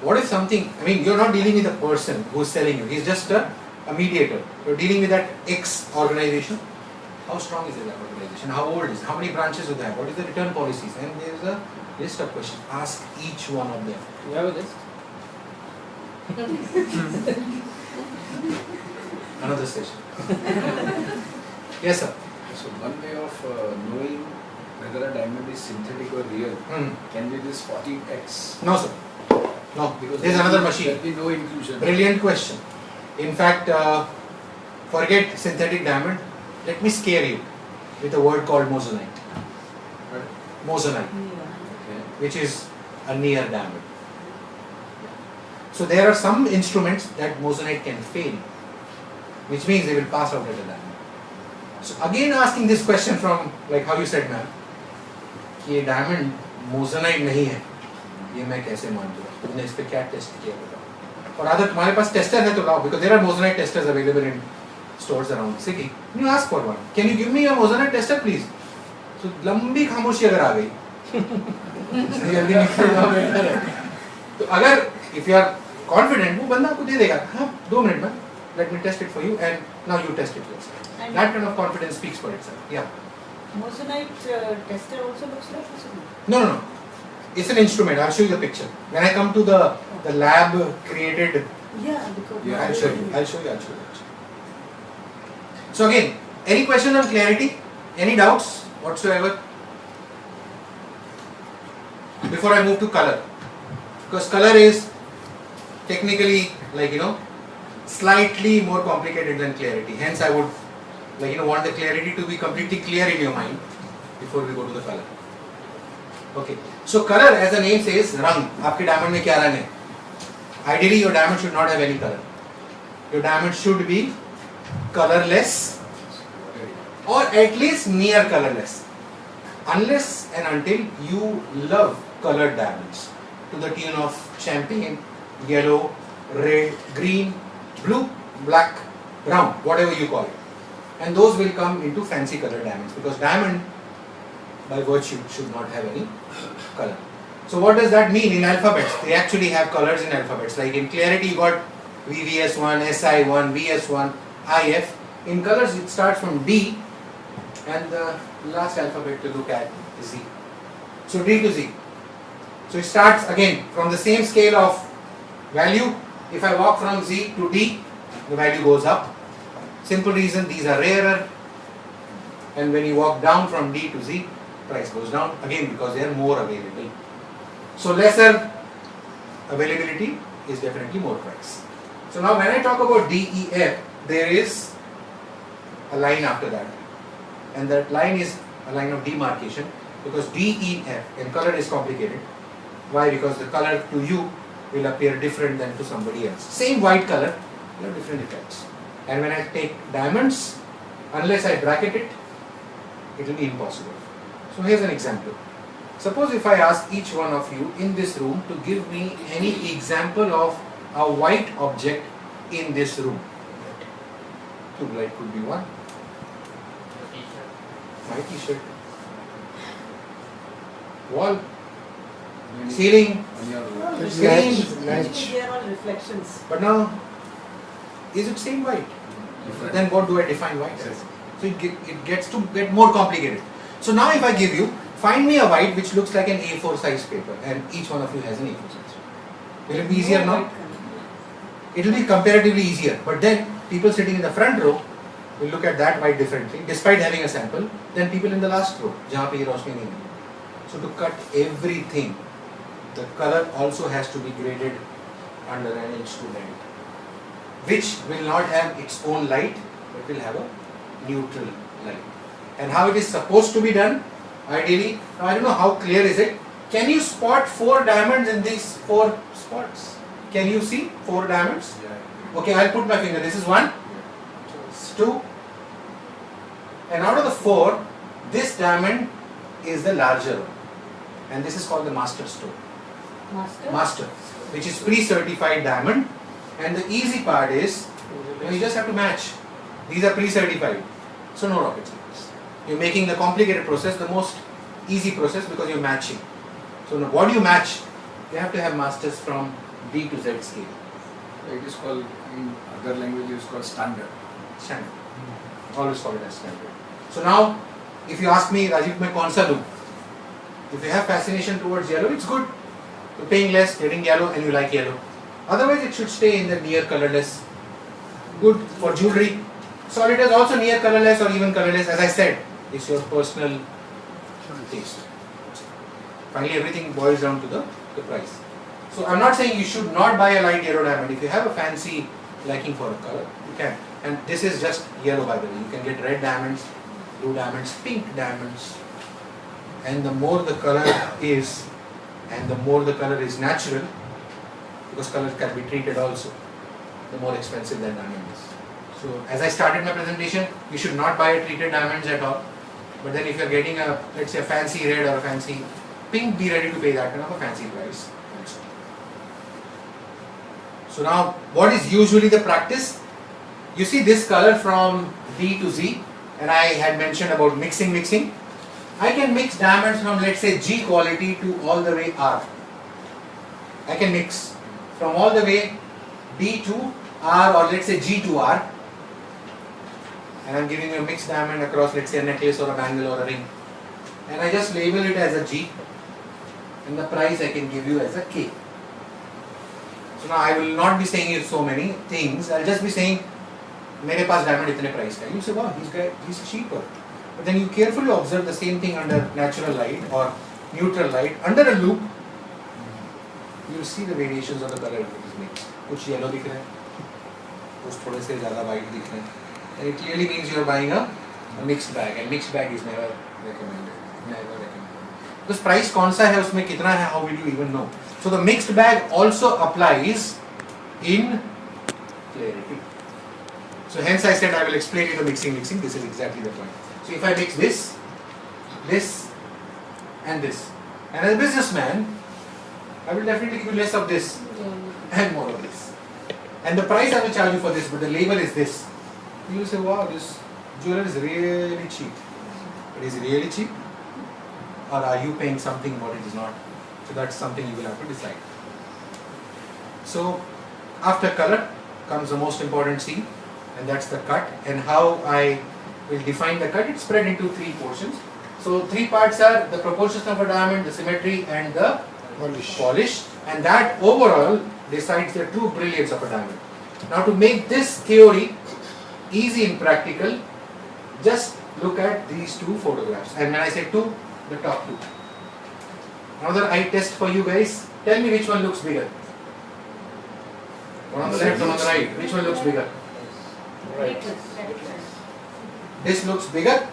What if something, I mean, you're not dealing with a person who's selling you, he's just a mediator. You're dealing with that X organization. How strong is that organization? How old is it? How many branches do they have? What is the return policies? And there's a list of questions. Ask each one of them. You have a list? Another session. Yes, sir. So one way of knowing whether a diamond is synthetic or real can be this 40x. No, sir. No, Because there's another machine. There will be no inclusion. Brilliant question. In fact, forget synthetic diamond. Let me scare you with a word called moissanite. Moissanite, Okay. which is a near diamond. So there are some instruments that moissanite can fail, which means they will pass out as a diamond. So again asking this question from, like how you said ma'am, कि ये diamond moissanite नहीं है, ये मैं कैसे मान दूँ? तुमने इस पे क्या टेस्ट किया बताओ? or rather तुम्हारे पास टेस्टर है तो लाओ, because there are moissanite testers available in stores around the city. You ask for one. Can you give me a moissanite tester please? So लंबी खामोशी अगर आ गई जल्दी निकलना बेटर है. तो अगर if you are confident वो बंदा आपको दे देगा, हाँ 2 मिनट में let me test it for you and now you test it yourself. And That kind of confidence speaks for itself. Yeah. Moissanite tester also looks like moissanite. No, no, no. It's an instrument. I'll show you the picture. When I come to the lab created, Yeah, because I'll show you. I'll show you. So again, any questions on clarity? Any doubts whatsoever? Before I move to color, because color is technically slightly more complicated than clarity. Hence, I would want the clarity to be completely clear in your mind before we go to the color. Okay. So color, as the name says, रंग. आपके diamond में क्या रंग है? Ideally, your diamond should not have any color. Your diamond should be colorless, or at least near colorless, unless and until you love colored diamonds to the tune of champagne, yellow, red, green, blue, black, brown, whatever you call it. And those will come into fancy colored diamonds, because diamond by virtue should not have any color. So what does that mean in alphabets? They actually have colors in alphabets. Like in clarity you got VVS1, SI1, VS1, IF. In colors it starts from D, and the last alphabet to look at is Z. So D to Z. So it starts again from the same scale of value. If I walk from Z to D, the value goes up. Simple reason, these are rarer. And when you walk down from D to Z, price goes down again because they are more available. So lesser availability is definitely more price. So now when I talk about DEF, there is a line after that, and that line is a line of demarcation, because DEF in color is complicated. Why? Because the color to you will appear different than to somebody else. Same white color, there are different effects. And when I take diamonds, unless I bracket it, it will be impossible. So here's an example. Suppose if I ask each one of you in this room to give me any example of a white object in this room. Tube light could be one. My t-shirt. Wall. Ceiling. On your Screen. Usually they are all reflections. But now, is it same white? Then what do I define white as? So it gets to get more complicated. So now if I give you, find me a white which looks like an A4 size paper, and each one of you has an A4 size. Will it be easier No now? white color. It will be comparatively easier. But then people sitting in the front row will look at that white differently, despite having a sample, than people in the last row, जहाँ पे ये रोशनी नहीं है. So to cut everything, the color also has to be graded under an instrument, which will not have its own light, but will have a neutral light. And how it is supposed to be done, ideally, now I don't know how clear is it. Can you spot 4 diamonds in these 4 spots? Can you see 4 diamonds? Yeah. Okay, I'll put my finger. This is 1, this is 2, and out of the 4, this diamond is the larger one, and this is called the master stone. Master, which is pre-certified diamond, and the easy part is you just have to match. These are pre-certified, so no rocket science. You're making the complicated process the most easy process because you're matching. So now what do you match? You have to have masters from D to Z scale. It is called, in other languages, called standard. Standard. Always call it as standard. So now, if you ask me, Rajiv, मैं कौन सा लूँ? If you have fascination towards yellow, it's good. You're paying less, getting yellow, and you like yellow. Otherwise, it should stay in the near colorless. Good for jewelry. Solid is also near colorless or even colorless. As I said, it's your personal taste. Finally, everything boils down to the price. So I'm not saying you should not buy a light yellow diamond. If you have a fancy liking for a color, you can. And this is just yellow, by the way. You can get red diamonds, blue diamonds, pink diamonds. And the more the color is, and the more the color is natural, because color can be treated also, the more expensive that diamond is. So as I started my presentation, you should not buy treated diamonds at all. But then if you're getting a, let's say, a fancy red or a fancy pink, be ready to pay that kind of a fancy price. So now, what is usually the practice? You see this color from D to Z, and I had mentioned about mixing. I can mix diamonds from, let's say, G quality to all the way R. I can mix from all the way D to R, or let's say G to R, and I'm giving you a mixed diamond across, let's say, a necklace or a bangle or a ring, and I just label it as a G, and the price I can give you as a K. So now I will not be saying you so many things. I'll just be saying, मेरे पास diamond इतने price का. You say, wow, he's cheaper. But then you carefully observe the same thing under natural light or neutral light. Under a loop, you will see the variations of the color it is mixed. कुछ yellow दिख रहा है, कुछ थोड़े से ज़्यादा white दिख रहे हैं. And it clearly means you are buying a mixed bag, and mixed bag is never recommended. Never recommended. Because price कौन सा है, उसमें कितना है, how will you even know? So the mixed bag also applies in clarity. So hence I said I will explain you the mixing. This is exactly the point. So if I mix this, and this, and as a businessman, I will definitely give you less of this and more of this. And the price I will charge you for this, but the label is this. You will say, wow, this jewelry is really cheap. But is it really cheap? Or are you paying something what it is not? So that's something you will have to decide. So after color comes the most important scene, and that's the cut. And how I will define the cut, it's spread into 3 portions. So 3 parts are the proportions of a diamond, the symmetry, and the polish. And that overall decides the true brilliance of a diamond. Now to make this theory easy and practical, just look at these 2 photographs. And when I say 2, the top 2. Another eye test for you guys. Tell me which one looks bigger. One on the left, one on the right. Which one looks bigger? Right. This looks bigger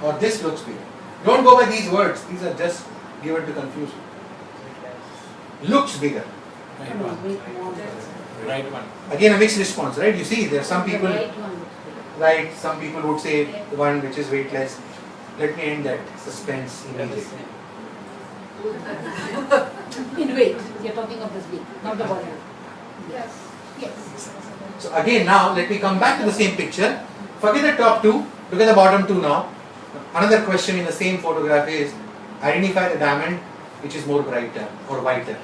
or this looks bigger. Don't go by these words. These are just given to confuse you. Looks bigger. Right one. Again a mixed response, right? You see there are some people, right, some people would say the one which is weightless. Let me end that suspense immediately. In weight, you're talking of this weight, not the body. Yes. Yes. So again now let me come back to the same picture. Forget the top 2, look at the bottom 2 now. Another question in the same photograph is, identify the diamond which is more brighter or whiter.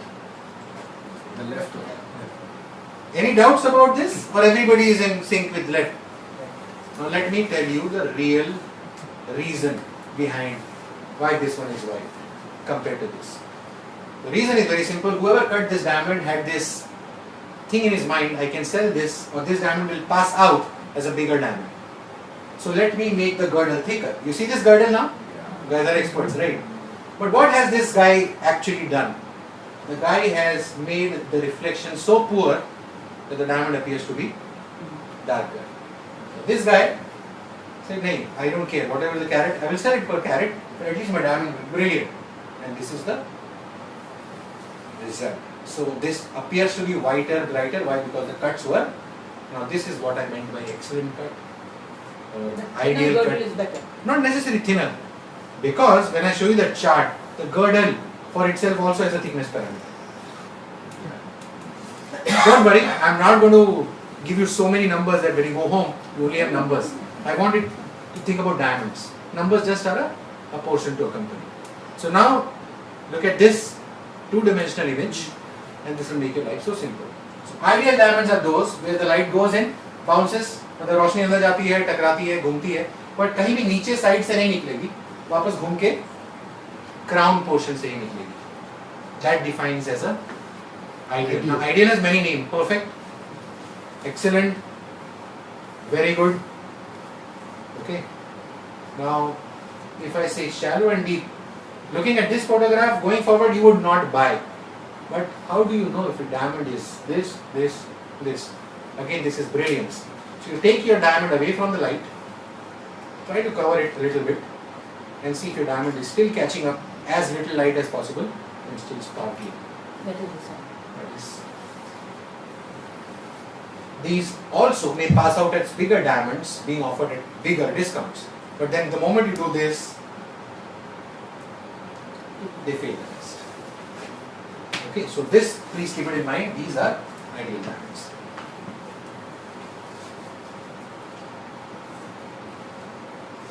The left one. Any doubts about this, or everybody is in sync with left? Now let me tell you the real reason behind why this one is white compared to this. The reason is very simple. Whoever cut this diamond had this thing in his mind, I can sell this, or this diamond will pass out as a bigger diamond. So let me make the girdle thicker. You see this girdle now? You guys are experts, right? But what has this guy actually done? The guy has made the reflection so poor that the diamond appears to be darker. So this guy said, "Nahin, I don't care, whatever the carat, I will sell it per carat, but at least my diamond will be brilliant." And this is the result. So this appears to be whiter, brighter. Why? Because the cuts were. Now this is what I meant by excellent cut. Ideal girdle cut. is better. Not necessarily thinner, because when I show you the chart, the girdle for itself also has a thickness parameter. Don't worry, I'm not going to give you so many numbers that when you go home, you only have numbers. I want you to think about diamonds. Numbers just are a portion to a company. So now, look at this 2-dimensional image, and this will make your life so simple. So ideal diamonds are those where the light goes in, bounces, मतलब रोशनी अंदर जाती है, टकराती है, घूमती है, but कहीं भी नीचे साइड से नहीं निकलेगी, वापस घूम के crown portion से ही निकलेगी. That defines as a ideal. Now ideal has many names: perfect, excellent, very good. Okay. Now, if I say shallow and deep, looking at this photograph, going forward, you would not buy. But how do you know if a diamond is this, this, this? Again, this is brilliance. So you take your diamond away from the light, try to cover it a little bit, and see if your diamond is still catching up as little light as possible and still sparkling. That is the sign. That is. These also may pass out as bigger diamonds being offered at bigger discounts. But then the moment you do this, they fail the test. Okay, so this, please keep it in mind, these are ideal diamonds.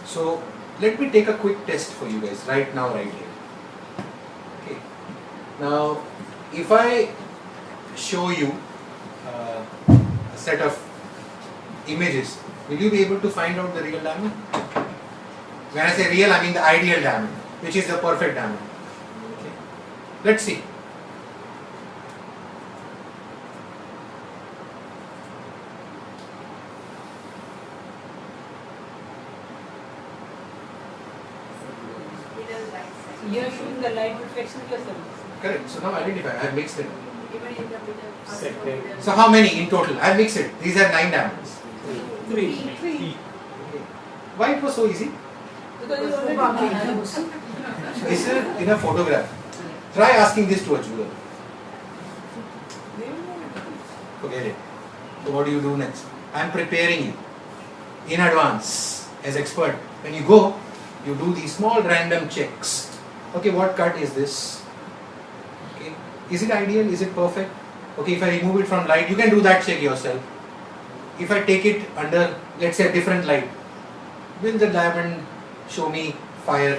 So let me take a quick test for you guys right now, right here. Okay. Now, if I show you a set of images, will you be able to find out the real diamond? When I say real, I mean the ideal diamond, which is the perfect diamond. Okay. Let's see. You are showing the light reflection plus the Correct. So now identify. I have mixed it. Even in the middle. Second. So how many in total? I have mixed it. These are 9 diamonds. Three. Okay. Why it was so easy? because you already This is in a photograph. Try asking this to a jeweler. Forget it. So what do you do next? I am preparing you in advance as expert. When you go, you do these small random checks. Okay, what cut is this? Okay, is it ideal? Is it perfect? Okay, if I remove it from light, you can do that check yourself. If I take it under, let's say, a different light, will the diamond show me fire?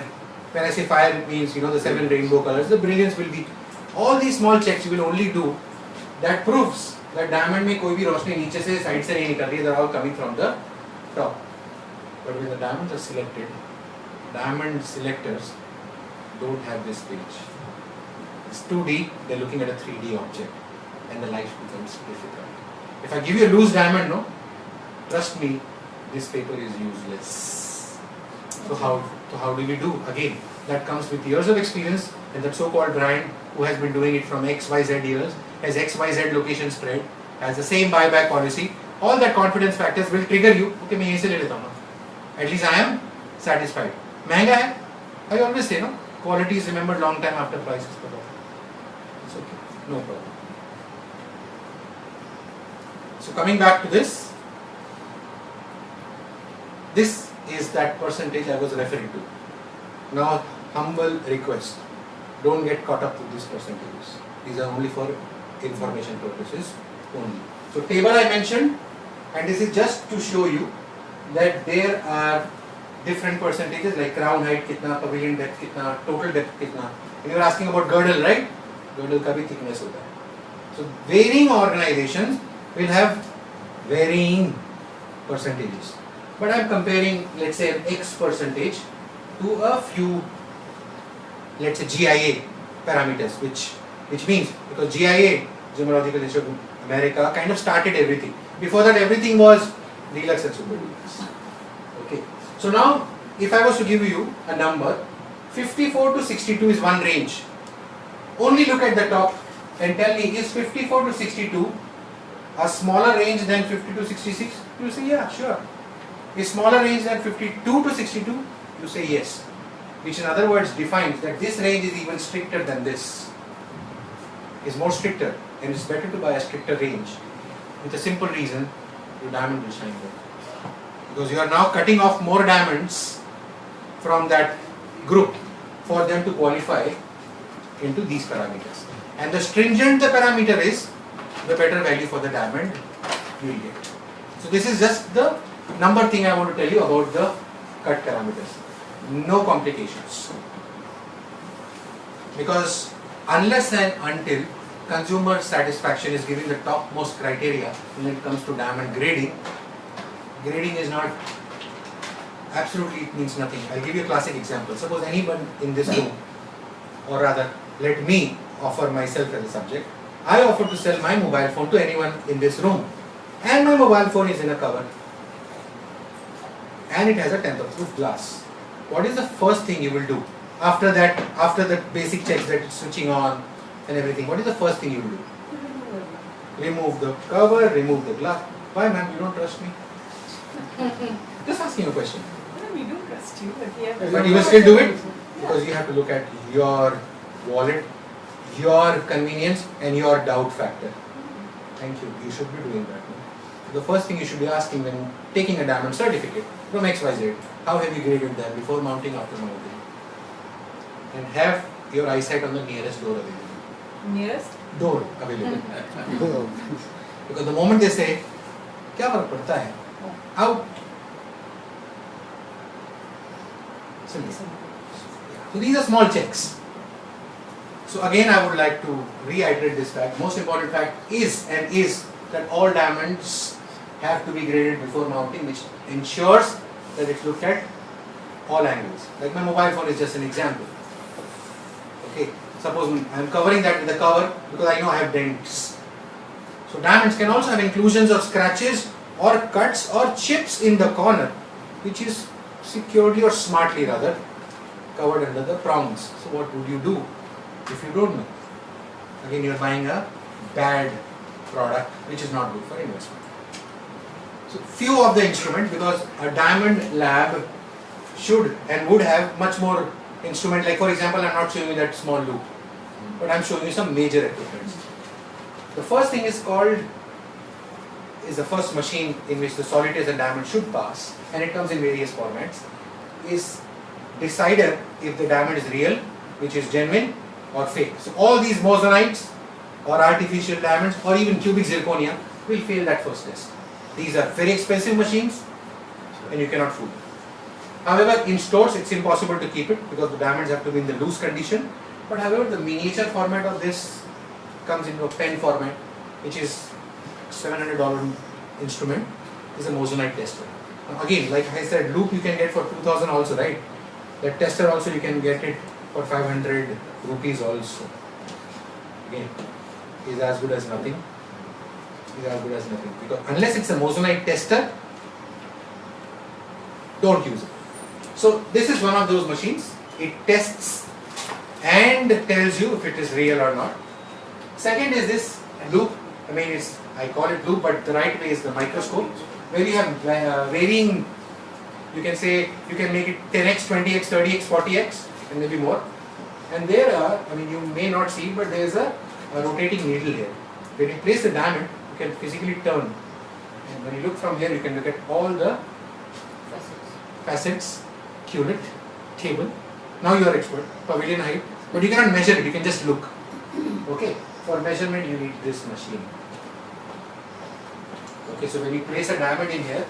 When I say fire, it means, you know, the 7 rainbow colors. The brilliance will be. All these small checks you will only do. That proves that diamond में कोई भी रोशनी नीचे से side से नहीं निकल रही है. They're all coming from the top. But when the diamonds are selected, diamond selectors don't have this page. It's 2D. They're looking at a 3D object, and the life becomes difficult. If I give you a loose diamond, no, trust me, this paper is useless. So how do we do? Again, that comes with years of experience, and that so-called brand who has been doing it from XYZ years, has XYZ location spread, has the same buyback policy. All that confidence factors will trigger you. Okay, मैं यहीं से ले लेता हूँ. At least I am satisfied. महंगा है? I always say no. Quality is remembered long time after price is put off. It's okay, no problem. So coming back to this. This is that percentage I was referring to. Now, humble request, don't get caught up with these percentages. These are only for information purposes only. So table I mentioned, and this is just to show you that there are different percentages like crown height kitna, pavilion depth kitna, total depth kitna. And you are asking about girdle, right? Girdle ka bhi thickness hota hai. So varying organizations will have varying percentages. But I am comparing, let's say, an X percentage to a few, let's say, GIA parameters, which means, because GIA, Gemological Institute of America, kind of started everything. Before that, everything was deluxe and super deluxe. Okay. So now, if I was to give you a number, 54 to 62 is one range. Only look at the top and tell me, is 54 to 62 a smaller range than 50 to 66? You say, yeah, sure. Is smaller range than 52 to 62? You say yes. Which in other words defines that this range is even stricter than this. Is more stricter, and it's better to buy a stricter range. With a simple reason, your diamond will shine better. Because you are now cutting off more diamonds from that group for them to qualify into these parameters. And the stringent the parameter is, the better value for the diamond you will get. So this is just the number thing I want to tell you about the cut parameters. No complications. Because unless and until consumer satisfaction is given the topmost criteria when it comes to diamond grading, grading is not, absolutely it means nothing. I'll give you a classic example. Suppose anyone in this room, or rather let me offer myself as a subject, I offer to sell my mobile phone to anyone in this room, and my mobile phone is in a cover and it has a temper proof glass. What is the first thing you will do after that, after the basic checks that it's switching on and everything? What is the first thing you will do? Remove the cover, remove the glass. Why, ma'am? You don't trust me? Just asking a question. No, we do trust you, but we have. But you will still do it because you have to look at your wallet, your convenience, and your doubt factor. Thank you. You should be doing that. The first thing you should be asking when taking a diamond certificate from XYZ, how have you graded them before mounting, after mounting? And have your eyesight on the nearest door available. Nearest? Door available. Because the moment they say, क्या फर्क पड़ता है? Out. Simple. So these are small checks. So again, I would like to reiterate this fact. Most important fact is that all diamonds have to be graded before mounting, which ensures that it's looked at all angles. Like my mobile phone is just an example. Okay, suppose I'm covering that with a cover because I know I have dents. So diamonds can also have inclusions of scratches or cuts or chips in the corner, which is securely or smartly rather covered under the prongs. So what would you do if you don't know? Again, you're buying a bad product which is not good for investment. So few of the instruments, because a diamond lab should and would have much more instrument. Like for example, I'm not showing you that small loop, but I'm showing you some major equipment. The first thing is the first machine in which the solitaires and diamond should pass, and it comes in various formats, is decider if the diamond is real, which is genuine, or fake. So all these mosaites or artificial diamonds or even cubic zirconia will fail that first test. These are very expensive machines and you cannot fool them. However, in stores it's impossible to keep it because the diamonds have to be in the loose condition. But however, the miniature format of this comes into a pen format, which is $700 instrument, is a moissanite tester. Now again, like I said, loop you can get for 2000 also, right? That tester also you can get it for 500 rupees also. Again, is as good as nothing. Is as good as nothing. Because unless it's a moissanite tester, don't use it. So this is one of those machines. It tests and tells you if it is real or not. Second is this loop. I mean, I call it loop, but the right way is the microscope, where you have varying. You can say you can make it 10x, 20x, 30x, 40x, and maybe more. And there are, I mean, you may not see, but there is a rotating needle here. When you place the diamond, you can physically turn. And when you look from here, you can look at all the facets, culet, table. Now you are expert, pavilion height, but you cannot measure it, you can just look. Okay, for measurement you need this machine. Okay, so when you place a diamond in here,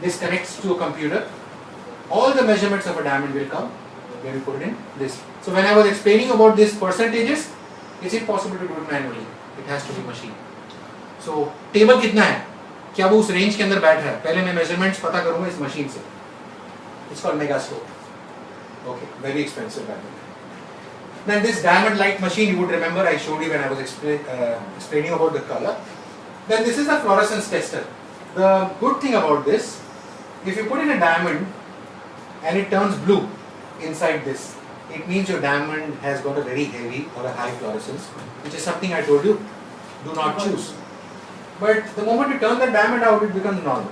this connects to a computer. All the measurements of a diamond will come when you put it in this. So when I was explaining about these percentages, it's impossible to do it manually. It has to be machine. So table कितना है? क्या वो उस range के अंदर बैठ रहा है? पहले मैं measurements पता करूँगा इस machine से. It's called Megascope. Okay, very expensive diamond. Then this diamond light machine, you would remember I showed you when I was explaining about the color. Then this is a fluorescence tester. The good thing about this, if you put in a diamond and it turns blue inside this, it means your diamond has got a very heavy or a high fluorescence, which is something I told you, do not choose. But the moment you turn the diamond out, it becomes normal.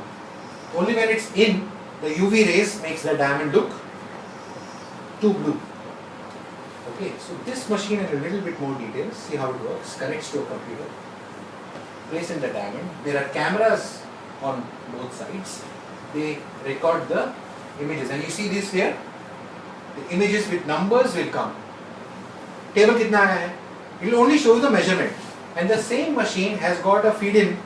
Only when it's in, the UV rays makes the diamond look too blue. Okay, so this machine in a little bit more detail, see how it works, connects to a computer, place in the diamond. There are cameras on both sides. They record the images, and you see this here, the images with numbers will come. Table kitna hai? It will only show you the measurement, and the same machine has got a feed in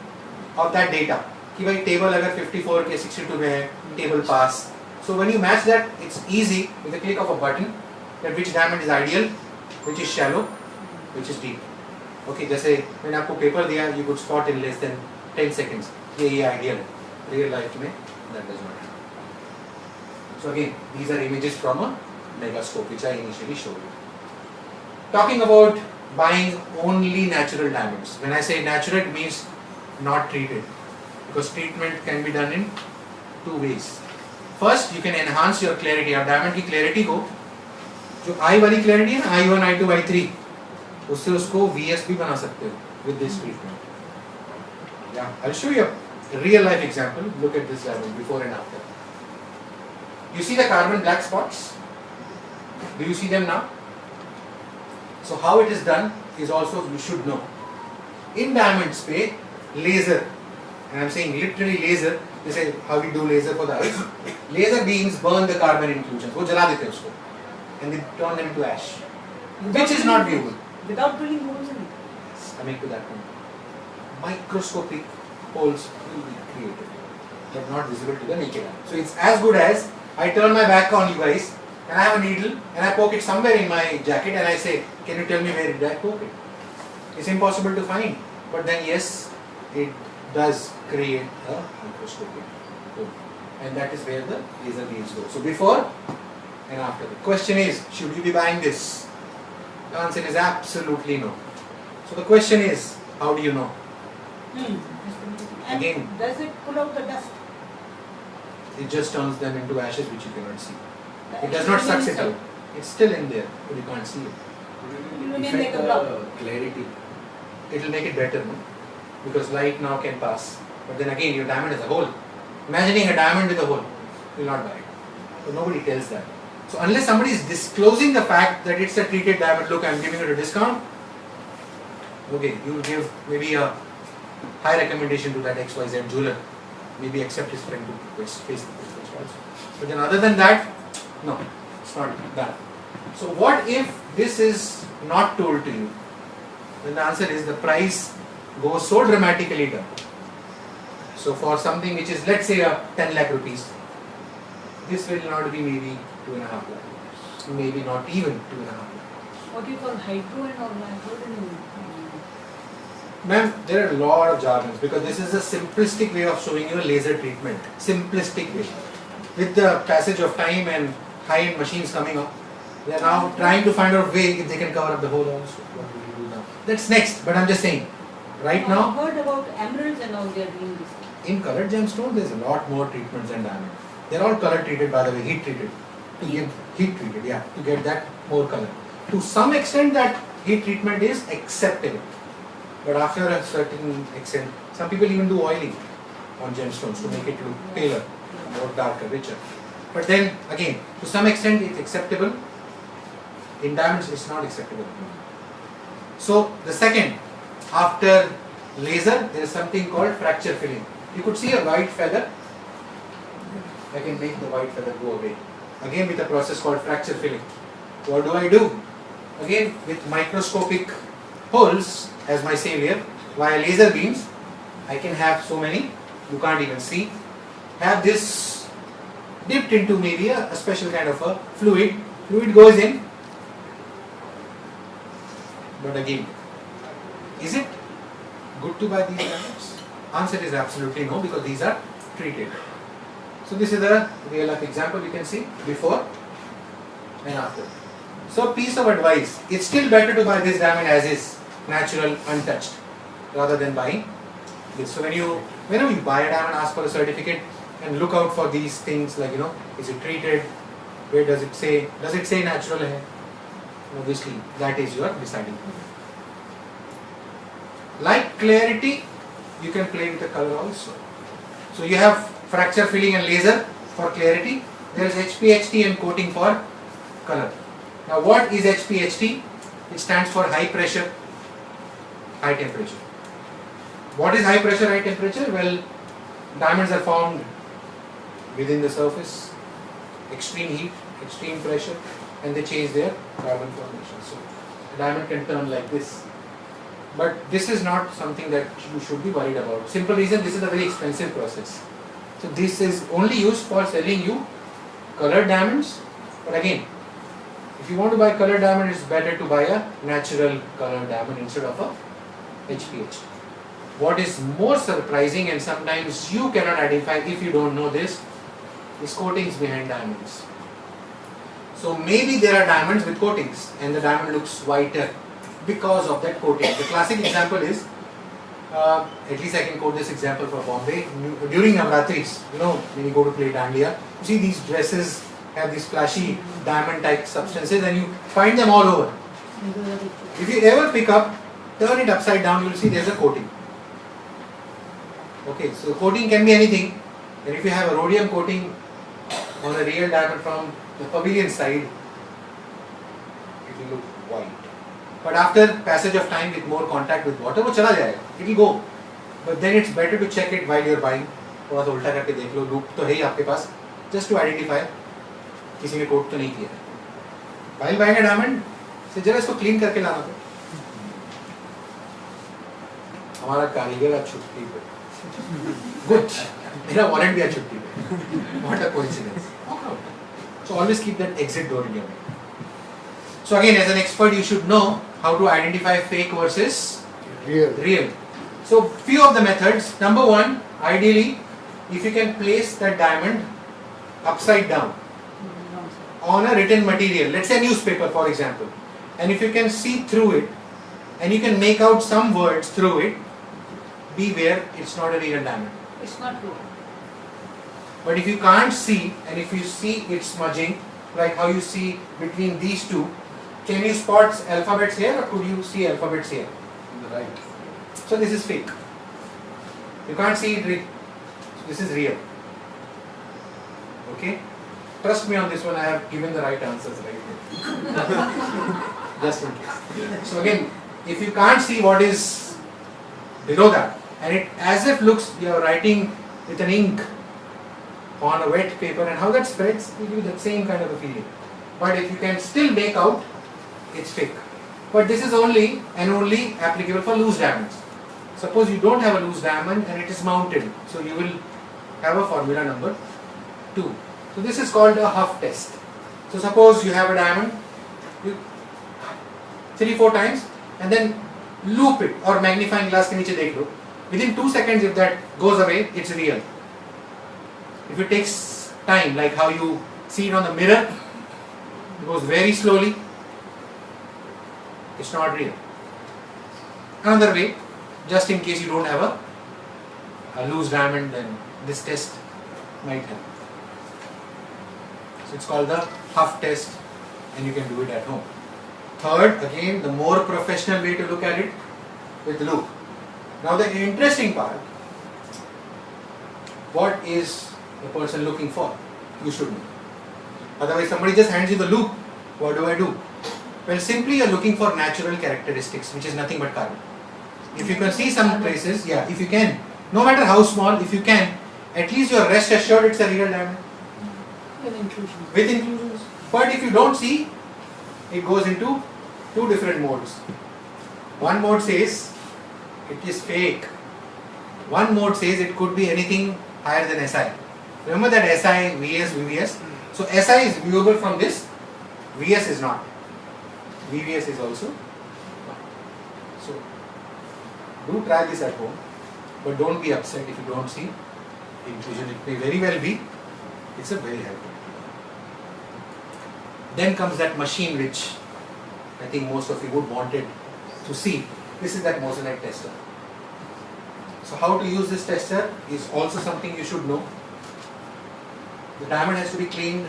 of that data. कि भाई table अगर 54 के 62 में है, table pass. So when you match that, it's easy with the click of a button that which diamond is ideal, which is shallow, which is deep. Okay, जैसे मैंने आपको paper दिया, you could spot in less than 10 seconds. ये ideal है. Real life में that does not happen. So again, these are images from a Megascope, which I initially showed you. Talking about buying only natural diamonds. When I say natural, it means not treated, because treatment can be done in two ways. First, you can enhance your clarity. आप diamond की clarity को, जो I वाली clarity है ना, I1, I2, I3, उससे उसको VS भी बना सकते हो with this treatment. Yeah, I'll show you a real life example. Look at this diamond before and after. You see the carbon black spots? Do you see them now? So how it is done is also you should know. In diamonds पे laser, and I'm saying literally laser, they say how we do laser for the eyes. Laser beams burn the carbon inclusions. वो जला देते हैं उसको, and they turn them into ash, which is not viewable. Without drilling holes in it. Coming to that point, microscopic holes will be created, but not visible to the naked eye. So it's as good as I turn my back on you guys and I have a needle and I poke it somewhere in my jacket and I say, can you tell me where did I poke it? It's impossible to find, but then yes, it does create a microscopic hole, and that is where the laser beams go. So before and after. The question is, should you be buying this? The answer is absolutely no. So the question is, how do you know? And Again. does it pull out the dust? It just turns them into ashes which you cannot see. The It does not action suck it inside. out. It's still in there, but you can't see it. You may Affect make a the block. clarity. It will make it better, no? Because light now can pass. But then again, your diamond is a hole. Imagining a diamond with a hole, you will not buy it. So nobody tells that. So unless somebody is disclosing the fact that it's a treated diamond, look, I'm giving it a discount. Okay, you will give maybe a high recommendation to that XYZ jeweler. Maybe accept his friend to Facebook request also. But then other than that, no, it's not that. So what if this is not told to you? Then the answer is the price goes so dramatically down. So for something which is, let's say, a 10 lakh rupees, this will not be maybe 2.5 lakh rupees. Maybe not even 2.5 lakh. What do you call hydro and all hydro and Ma'am, there are a lot of jargons because this is a simplistic way of showing you a laser treatment. Simplistic way. With the passage of time and high-end machines coming up, they are now trying to find out a way if they can cover up the whole also. What do we do now? That's next, but I'm just saying. Right I've now, heard about emeralds and all they are doing this. in colored gemstones, there's a lot more treatments than diamond. They're all color treated, by the way, heat treated. To give heat treated, yeah, to get that more color. To some extent, that heat treatment is acceptable. But after a certain extent, some people even do oiling on gemstones to make it look paler, more darker, richer. But then again, to some extent, it's acceptable. In diamonds, it's not acceptable. So the second, after laser, there is something called fracture filling. You could see a white feather. I can make the white feather go away. Again with a process called fracture filling. What do? Again with microscopic holes as my savior, via laser beams, I can have so many, you can't even see. Have this dipped into maybe a special kind of a fluid. Fluid goes in. But again, is it good to buy these diamonds? Answer is absolutely no, because these are treated. So this is a real life example you can see before and after. So piece of advice, it's still better to buy this diamond as is, natural, untouched, rather than buying this. So whenever you buy a diamond, ask for a certificate and look out for these things like, is it treated? Where does it say? Does it say natural hai? Obviously, that is your deciding point. Like clarity, you can play with the color also. So you have fracture filling and laser for clarity. There is HPHT and coating for color. Now what is HPHT? It stands for high pressure, high temperature. What is high pressure, high temperature? Well, diamonds are formed within the surface, extreme heat, extreme pressure, and they change their carbon formation. So a diamond can turn like this. But this is not something that you should be worried about. Simple reason, this is a very expensive process. So this is only used for selling you colored diamonds. But again, if you want to buy colored diamond, it's better to buy a natural colored diamond instead of a HPHT. What is more surprising, and sometimes you cannot identify if you don't know this, is coatings behind diamonds. So maybe there are diamonds with coatings and the diamond looks whiter because of that coating. The classic example is, at least I can quote this example for Bombay, during Navratris, when you go to play Dandiya, you see these dresses have these flashy diamond type substances and you find them all over. If you ever pick up, turn it upside down, you will see there is a coating. Okay, so coating can be anything, and if you have a rhodium coating on a real diamond from the pavilion side, it will look white. But after passage of time with more contact with water, वो चला जाएगा, it will go. But then it's better to check it while you're buying. थोड़ा सा उल्टा करके देख लो, loop तो है ही आपके पास, just to identify किसी ने कोट तो नहीं किया. While buying a diamond, से जरा इसको clean करके लाना तो. हमारा कारीगर आज छुट्टी पे. Good. मेरा wallet भी है छुट्टी पे. What a coincidence. Walk out. So always keep that exit door in your mind. So again, as an expert, you should know how to identify fake versus real. So few of the methods. Number one, ideally, if you can place that diamond upside down on a written material, let's say newspaper for example, and if you can see through it and you can make out some words through it, beware, it's not a real diamond. It's not true. But if you can't see and if you see it smudging, like how you see between these two, can you spot alphabets here or could you see alphabets here? Right. So this is fake. You can't see it. This is real. Okay? Trust me on this one, I have given the right answers right. Just in case. So again, if you can't see what is below that, and it as if looks you are writing with an ink on a wet paper, and how that spreads, will give you that same kind of a feeling. But if you can still make out, it's fake. But this is only applicable for loose diamonds. Suppose you don't have a loose diamond and it is mounted, so you will have a formula number 2. So this is called a Huff test. So suppose you have a diamond, you 3-4 times, and then loop it or magnifying glass के नीचे देख लो. Within 2 seconds, if that goes away, it's real. If it takes time, like how you see it on the mirror, it goes very slowly, it's not real. Another way, just in case you don't have a loose diamond, then this test might help. So it's called the Huff test, and you can do it at home. Third, again, the more professional way to look at it, with loop. Now the interesting part, what is the person looking for? You should know. Otherwise somebody just hands you the loop, what do I do? Well, simply you're looking for natural characteristics, which is nothing but carbon. If you can see some traces, yeah, if you can, no matter how small, if you can, at least you're rest assured it's a real diamond. With inclusion. With inclusions. But if you don't see, it goes into 2 different modes. One mode says it is fake. One mode says it could be anything higher than SI. Remember that SI, VS, VVS? So SI is viewable from this, VS is not. VVS is also not. So do try this at home, but don't be upset if you don't see inclusion. It may very well be. It's a very helpful. Then comes that machine which I think most of you would wanted to see. This is that Moissanite tester. So how to use this tester is also something you should know. The diamond has to be cleaned.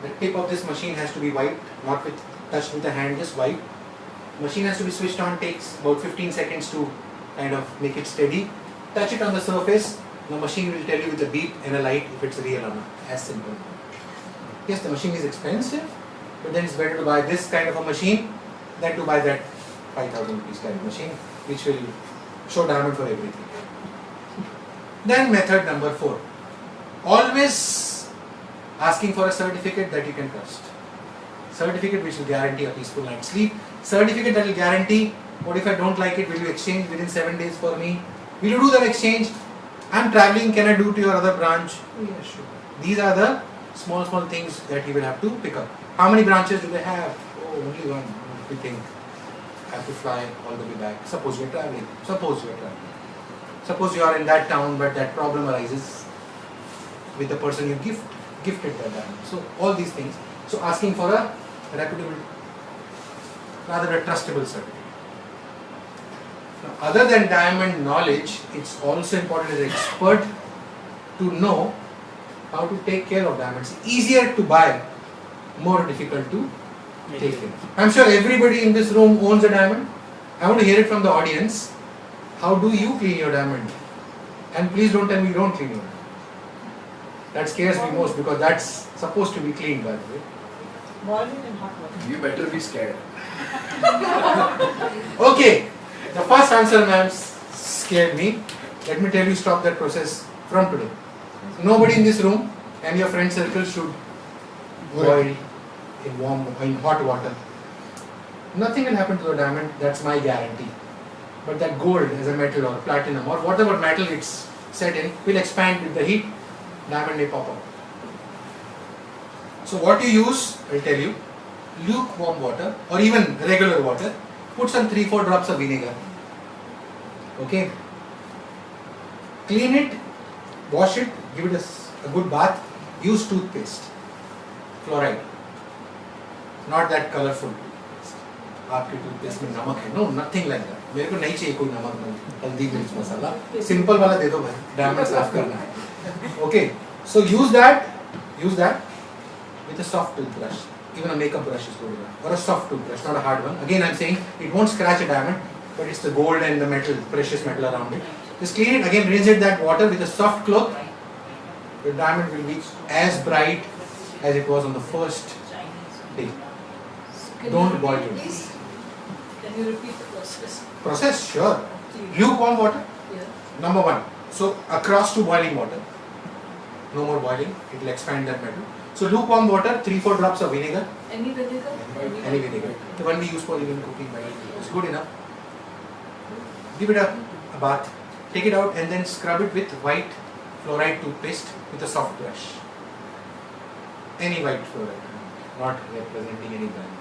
The tip of this machine has to be wiped, not touched with the hand, just wiped. Machine has to be switched on, takes about 15 seconds to kind of make it steady. Touch it on the surface, the machine will tell you with a beep and a light if it's real or not. As simple. Yes, the machine is expensive, but then it's better to buy this kind of a machine than to buy that 5,000 rupees kind of machine, which will show diamond for everything. Then method number 4. Always asking for a certificate that you can trust. Certificate which will guarantee a peaceful night's sleep. Certificate that will guarantee, what if I don't like it, will you exchange within 7 days for me? Will you do that exchange? I'm traveling, can I do to your other branch? Oh, yeah, sure. These are the small things that you will have to pick up. How many branches do they have? Oh, only one. We think I have to fly all the way back. Suppose you are traveling. Suppose you are in that town, but that problem arises with the person you gifted that diamond. So all these things. So asking for a reputable, rather a trustable certificate. Now, other than diamond knowledge, it's also important as an expert to know how to take care of diamonds. Easier to buy, more difficult to take care. I'm sure everybody in this room owns a diamond. I want to hear it from the audience. How do you clean your diamond? And please don't tell me you don't clean your diamond. That scares me most because that's supposed to be cleaned, by the way. Boil it in hot water. You better be scared. Okay, the first answer, ma'am, scared me. Let me tell you, stop that process from today. Nobody in this room and your friend circle should boil in hot water. Nothing will happen to the diamond, that's my guarantee. but that gold as a metal or platinum or whatever metal it's set in will expand with the heat, diamond may pop out. So what you use, I'll tell you, lukewarm water or even regular water, put some 3-4 drops of vinegar. Okay? Clean it, wash it, give it a good bath, use toothpaste, fluoride, not that colorful. आपके toothpaste में नमक है, no, nothing like that. मेरे को नहीं चाहिए कोई नमक नहीं, हल्दी मिर्च मसाला, सिंपल वाला दे दो भाई, डायमंड साफ करना है. Okay, so use that with a soft toothbrush. Even a makeup brush is good enough, or a soft toothbrush, not a hard one. Again, I'm saying it won't scratch a diamond, but it's the gold and the metal, precious metal around it. Just clean it again, rinse it that water with a soft cloth. The diamond will be as bright as it was on the first day. Can Don't you boil repeat, it. please? Can you repeat the process? Process, sure. Clean. Lukewarm water, Yeah. number one. So across to boiling water. No more boiling, it will expand that metal. So lukewarm water, 3-4 drops of vinegar. Any vinegar? Any vinegar. The one we use for even cooking is good enough. Give it a bath. Take it out and then scrub it with white fluoride toothpaste with a soft brush. Any white fluoride, not representing any brand.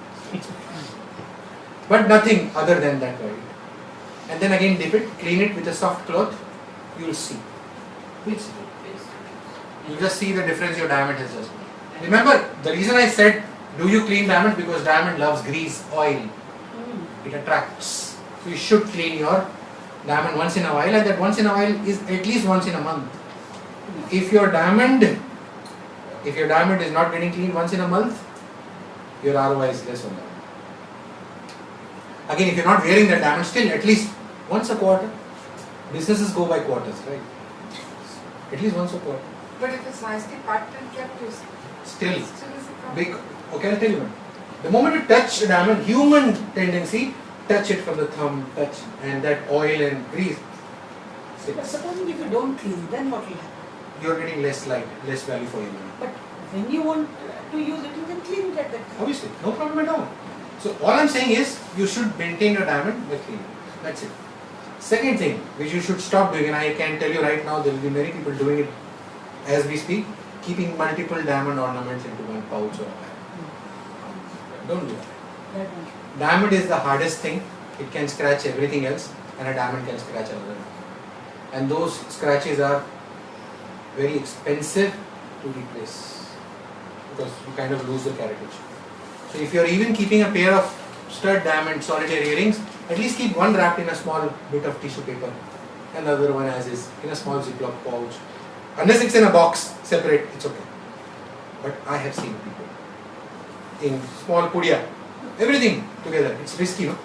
But nothing other than that white. And then again dip it, clean it with a soft cloth. You will see. You'll see. You just see the difference your diamond has just made. Remember, the reason I said, do you clean diamond? Because diamond loves grease, oil. It attracts. So you should clean your diamond once in a while, and that once in a while is at least once in a month. If your diamond is not getting cleaned once in a month, your ROI is less on that. Again, if you're not wearing that diamond, still at least once a quarter. Businesses go by quarters, right? At least once a quarter. But if it's nicely packed and kept, you Still still is a problem. big. Okay, I'll tell you one. The moment you touch a diamond, human tendency, touch it from the thumb, touch, and that oil and grease. But sits. supposing if you don't clean, then what will happen? You're getting less light, less value for your money. But when you want to use it, you can clean it at that time. Obviously, no problem at all. So all I'm saying is, you should maintain your diamond by cleaning. That's it. Second thing, which you should stop doing, and I can tell you right now, there will be many people doing it as we speak, keeping multiple diamond ornaments into one pouch or a bag. Don't do that. That one. Diamond is the hardest thing. It can scratch everything else, and a diamond can scratch another one. And those scratches are very expensive to replace because you kind of lose the heritage. So if you're even keeping a pair of stud diamond solitaire earrings, at least keep one wrapped in a small bit of tissue paper and the other one as is in a small Ziploc pouch. Unless it's in a box separate, it's okay. But I have seen people in small pudia, everything together. It's risky, no?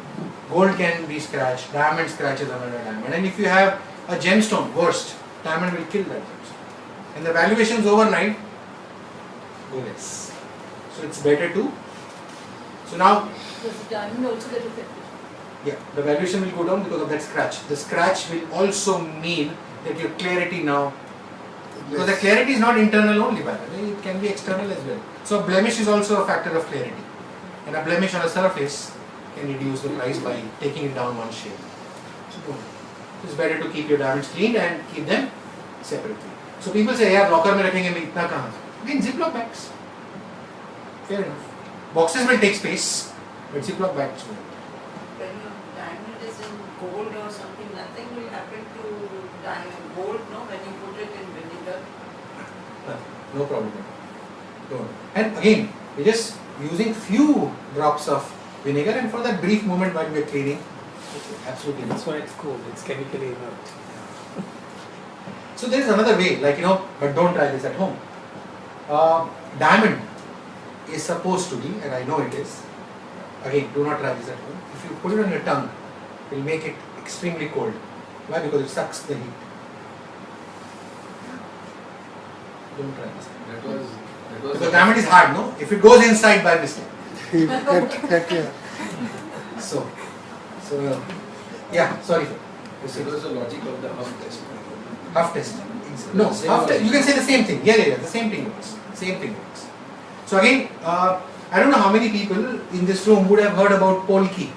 Gold can be scratched, diamond scratches another diamond, and if you have a gemstone, worst, diamond will kill that gemstone. And the valuations overnight go less. So it's better to. So now, Does the diamond also get affected? yeah, the valuation will go down because of that scratch. The scratch will also mean that your clarity now, because the clarity is not internal only, by the way, it can be external as well. So a blemish is also a factor of clarity. And a blemish on a surface can reduce the price by taking it down one shade. So it's better to keep your diamonds clean and keep them separately. So people say, yeah, locker mein rakhenge mein itna kahan? Again, Ziploc bags. Fair enough. Boxes will take space, but Ziploc bags will. When your diamond is in gold or something, nothing will happen to diamond gold, no, when you put it in vinegar. No problem. Don't. And again, we're just using few drops of vinegar, and for that brief moment while we're cleaning, it's absolutely That's why it's cold. It's chemically inert. So there is another way, like but don't try this at home. Diamond is supposed to be, and I know it is. Again, do not try this at home. If you put it on your tongue, it will make it extremely cold. Why? Because it sucks the heat. Don't try this. That was Because diamond is hard, no? If it goes inside by mistake. You cut your So, yeah, sorry sir. It was the logic of the Huff test. Huff test. No, Same Huff test. logic. You can say the same thing. Yeah, the same thing works. Same thing works. So again, I don't know how many people in this room would have heard about Polki.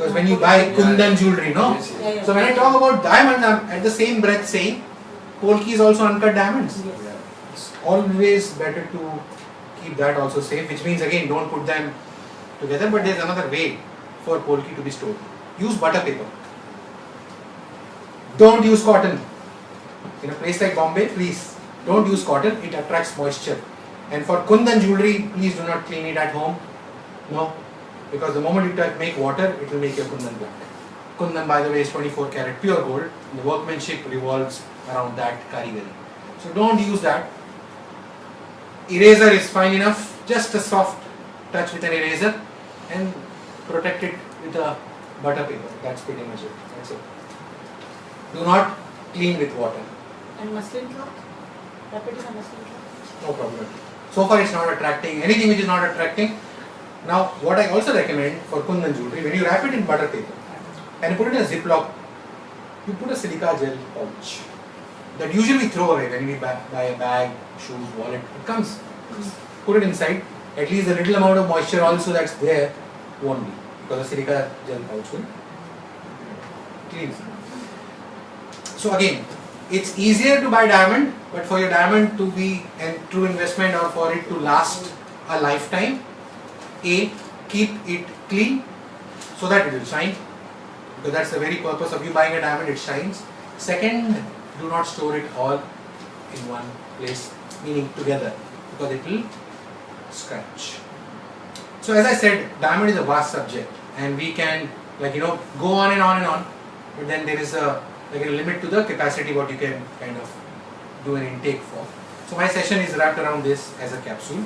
Because when you buy Kundan jewelry, no? Yes, yes. Yeah, yeah. So when I talk about diamond, I'm at the same breath saying Polki is also uncut diamonds. Yes. Yeah. It's always better to keep that also safe, which means again don't put them together, but there's another way for Polki to be stored. Use butter paper. Don't use cotton. In a place like Bombay, please don't use cotton, it attracts moisture. And for Kundan jewelry, please do not clean it at home. No, because the moment you make water, it will make your Kundan black. Kundan, by the way, is 24 karat pure gold. And the workmanship revolves around that karigari. So don't use that. Eraser is fine enough. Just a soft touch with an eraser and protect it with a butter paper. That's pretty much it. That's it. Do not clean with water. And muslin cloth? Wrap it in a muslin cloth? No problem. So far it's not attracting. Anything which is not attracting. Now what I also recommend for Kundan jewelry, when you wrap it in butter paper and put it in a ziplock, you put a silica gel pouch that usually we throw away when we buy a bag, shoes, wallet. It comes. Put it inside. At least the little amount of moisture also that's there won't be, because the silica gel pouch will clean. So again, it's easier to buy diamond, but for your diamond to be a true investment or for it to last a lifetime, A, keep it clean so that it will shine, because that's the very purpose of you buying a diamond, it shines. Second, do not store it all in one place, meaning together, because it will scratch. So as I said, diamond is a vast subject and we can go on and on and on, but then there is a limit to the capacity what you can kind of do an intake for. So my session is wrapped around this as a capsule.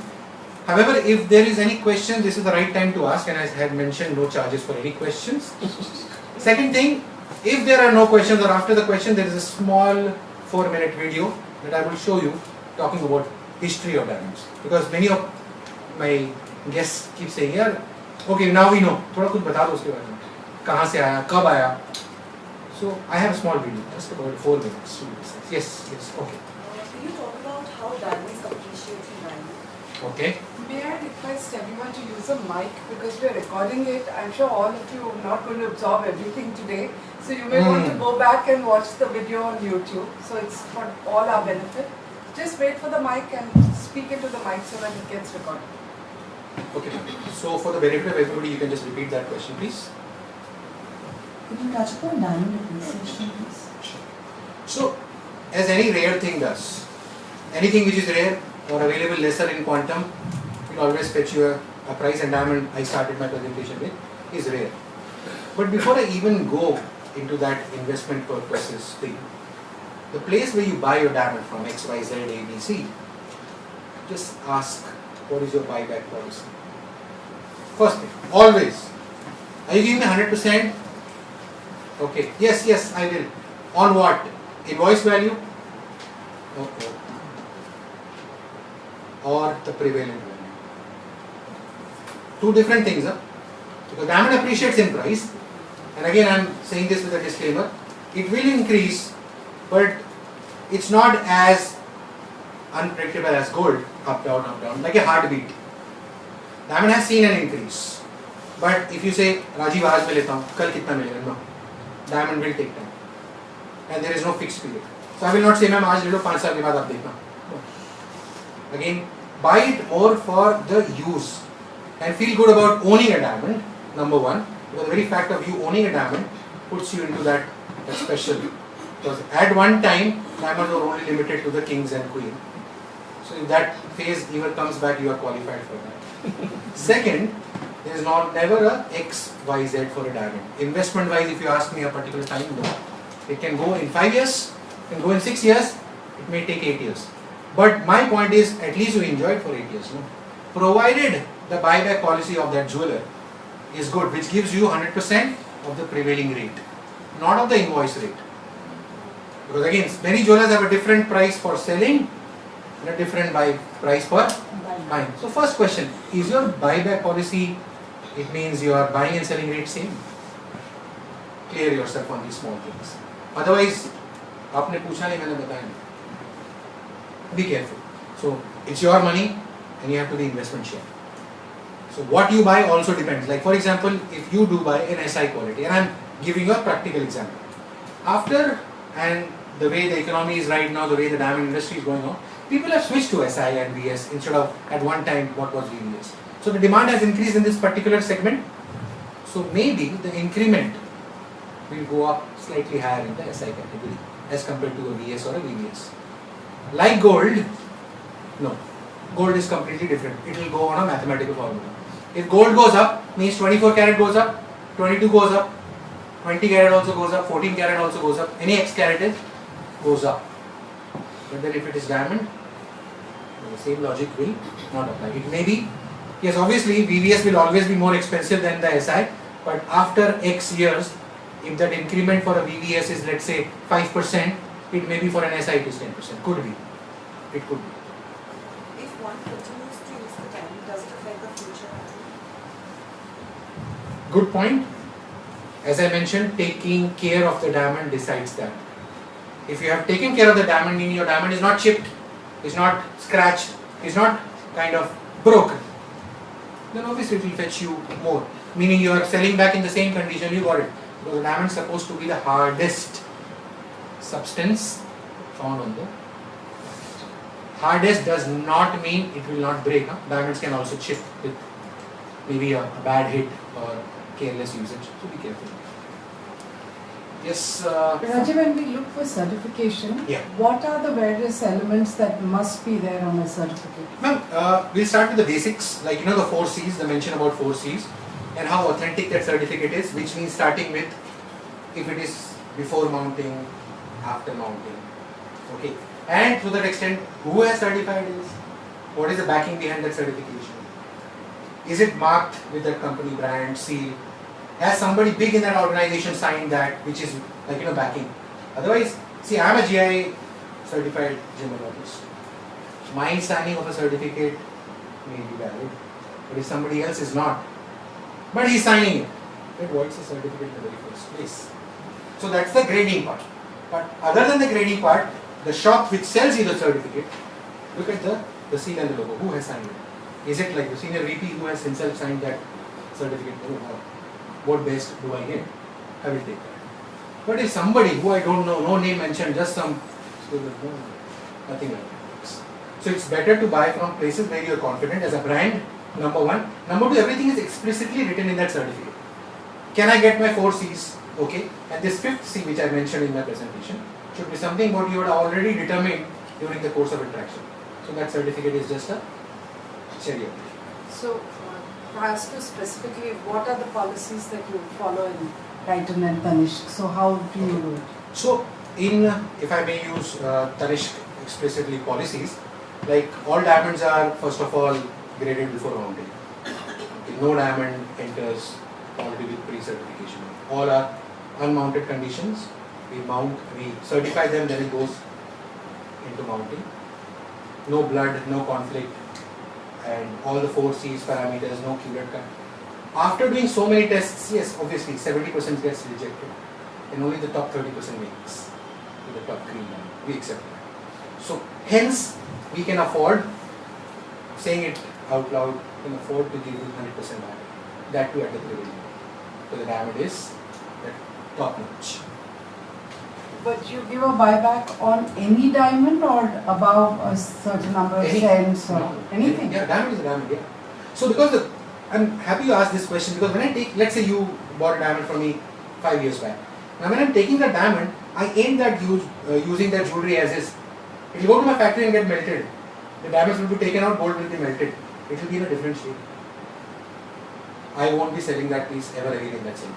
However, if there is any question, this is the right time to ask, and as I had mentioned, no charges for any questions. Second thing, if there are no questions or after the question, there is a small 4-minute video that I will show you talking about history of diamonds. Because many of my guests keep saying, "Yeah, okay, now we know. थोड़ा कुछ बता दो उसके बारे में. कहाँ से आया, कब आया?" So I have a small video, just about 4 minutes. Yes, okay. Can you talk about how diamonds appreciate in diamond? Okay. May I request everyone to use a mic because we are recording it. I'm sure all of you are not going to absorb everything today. So you may want to go back and watch the video on YouTube. So it's for all our benefit. Just wait for the mic and speak into the mic so that it gets recorded. Okay. So for the benefit of everybody, you can just repeat that question, please. Could you touch upon diamond appreciation, please? So, as any rare thing does, anything which is rare or available lesser in quantum will always fetch you a price, and diamond I started my presentation with is rare. But before I even go into that investment purposes thing, the place where you buy your diamond from, X, Y, Z, A, B, C, just ask, what is your buyback policy? First thing, always, are you giving me 100%? Okay, yes, I will. On what? Invoice value? Okay. Or the prevailing value? Two different things, huh? Because diamond appreciates in price, and again I am saying this with a disclaimer, it will increase, but it's not as unpredictable as gold, up down, like a heartbeat. Diamond has seen an increase, but if you say, Rajiv, आज मैं लेता हूँ, कल कितना मिलेगा? No. Diamond will take time, and there is no fixed period. So I will not say, ma'am आज ले लो, 5 साल के बाद आप देखना. No. Again, buy it more for the use and feel good about owning a diamond, number one, because the very fact of you owning a diamond puts you into that special. Because at one time, diamonds were only limited to the kings and queen. So if that phase ever comes back, you are qualified for that. Second, there is never a X, Y, Z for a diamond. Investment wise, if you ask me a particular time, no. It can go in 5 years, it can go in 6 years, it may take 8 years. But my point is, at least you enjoy it for 8 years. No? Provided the buyback policy of that jeweler is good, which gives you 100% of the prevailing rate, not of the invoice rate. Because again, many jewelers have a different price for selling and a different price for buying. So first question, is your buyback policy, it means your buying and selling rate same? Clear yourself on these small things. Otherwise, आपने पूछा नहीं, मैंने बताया नहीं. Be careful. So it's your money and you have to be investment share. So what you buy also depends. Like for example, if you do buy an SI quality, and I'm giving you a practical example. After, and the way the economy is right now, the way the diamond industry is going on, people have switched to SI and VS instead of at one time what was VVS. So the demand has increased in this particular segment. So maybe the increment will go up slightly higher in the SI category as compared to a VS or a VVS. Like gold, no. Gold is completely different. It will go on a mathematical formula. If gold goes up, means 24 karat goes up, 22 goes up, 20 karat also goes up, 14 karat also goes up, any X carat goes up. But then if it is diamond, the same logic will not apply. It may be, yes, obviously VVS will always be more expensive than the SI, but after X years, if that increment for a VVS is let's say 5%, it may be for an SI it is 10%. Could be. It could be. If one continues to use the diamond, does it affect the future? Good point. As I mentioned, taking care of the diamond decides that. If you have taken care of the diamond, meaning your diamond is not chipped, is not scratched, is not kind of broken, then obviously it will fetch you more. Meaning you are selling back in the same condition you got it. Because the diamond is supposed to be the hardest substance found on the planet. Hardest does not mean it will not break. Huh? Diamonds can also chip with maybe a bad hit or careless usage. So be careful. Yes. Rajiv, when we look for certification, Yeah. what are the various elements that must be there on a certificate? Ma'am, we'll start with the basics, like you know the 4 C's, the mention about 4 C's and how authentic that certificate is, which means starting with if it is before mounting, after mounting, okay, and to that extent who has certified this, what is the backing behind that certification, is it marked with that company brand, seal, has somebody big in that organization signed that, which is like you know backing. Otherwise, see, I am a GI certified gemologist. My signing of a certificate may be valid, but if somebody else is not, but he is signing it, then what's the certificate in the very first place? So that's the grading part. But other than the grading part, the shop which sells you the certificate, look at the seal and the logo. Who has signed it? Is it like the senior VP who has himself signed that certificate? Oh, wow. What best do I get? I will take that. But if somebody who I don't know, no name mentioned, just some, so no, nothing like that. So it's better to buy from places where you are confident as a brand, number one. Number two, everything is explicitly written in that certificate. Can I get my 4 C's? Okay. And this 5th C which I mentioned in my presentation should be something what you had already determined during the course of interaction. So that certificate is just a cherry. So, as to specifically, what are the policies that you follow in Titan and Tanishq? So, how do you do it? So, in if I may use Tanishq explicitly policies, like all diamonds are first of all graded before mounting. Okay, no diamond enters already with pre-certification. All are unmounted conditions. We certify them, then it goes into mounting. No blood, no conflict, and all the 4 C's parameters, no culet cut. After doing so many tests, yes, obviously 70% gets rejected, and only the top 30% makes to the top green line. We accept that. So hence we can afford, saying it out loud, can afford to give you 100% back. That too at the prevailing rate. So the diamond is top notch. But you give a buyback on any diamond or above a certain number of cents or anything? Yeah, diamond is a diamond, yeah. So because I'm happy you asked this question, because when I take, let's say you bought a diamond from me 5 years back. Now when I'm taking that diamond, I ain't that using that jewelry as is. It will go to my factory and get melted. The diamonds will be taken out, gold will be melted. It will be in a different shape. I won't be selling that piece ever again in that same way.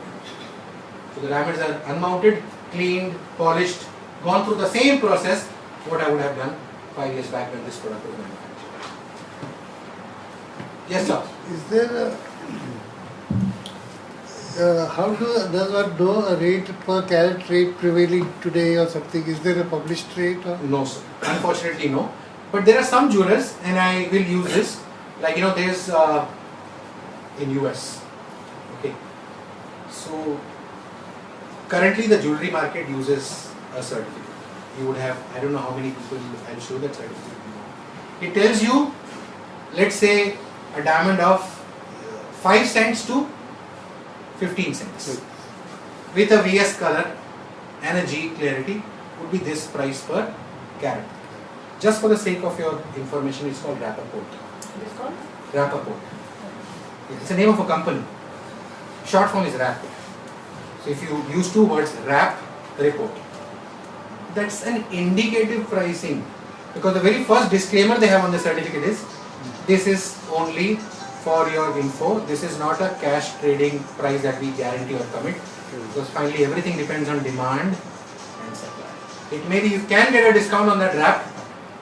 So the diamonds are unmounted, cleaned, polished, gone through the same process what I would have done 5 years back when this product was manufactured. Yes, sir. Is there how does a rate per carat rate prevailing today or something? Is there a published rate? Or? No, sir. Unfortunately, no. But there are some jewelers, and I will use this. Like there's in US. Okay. So currently, the jewelry market uses a certificate. You would have, I don't know how many people I'll show that certificate. It tells you, let's say, a diamond of 5 cents to 15 cents. With a VS color and a G clarity would be this price per carat. Just for the sake of your information, it's called Rappaport. It is called? Rappaport. It's the name of a company. Short form is RAP. So if you use two words, RAP report, that's an indicative pricing, because the very first disclaimer they have on the certificate is, this is only for your info, this is not a cash trading price that we guarantee or commit, because finally everything depends on demand and supply. It may be you can get a discount on that RAP,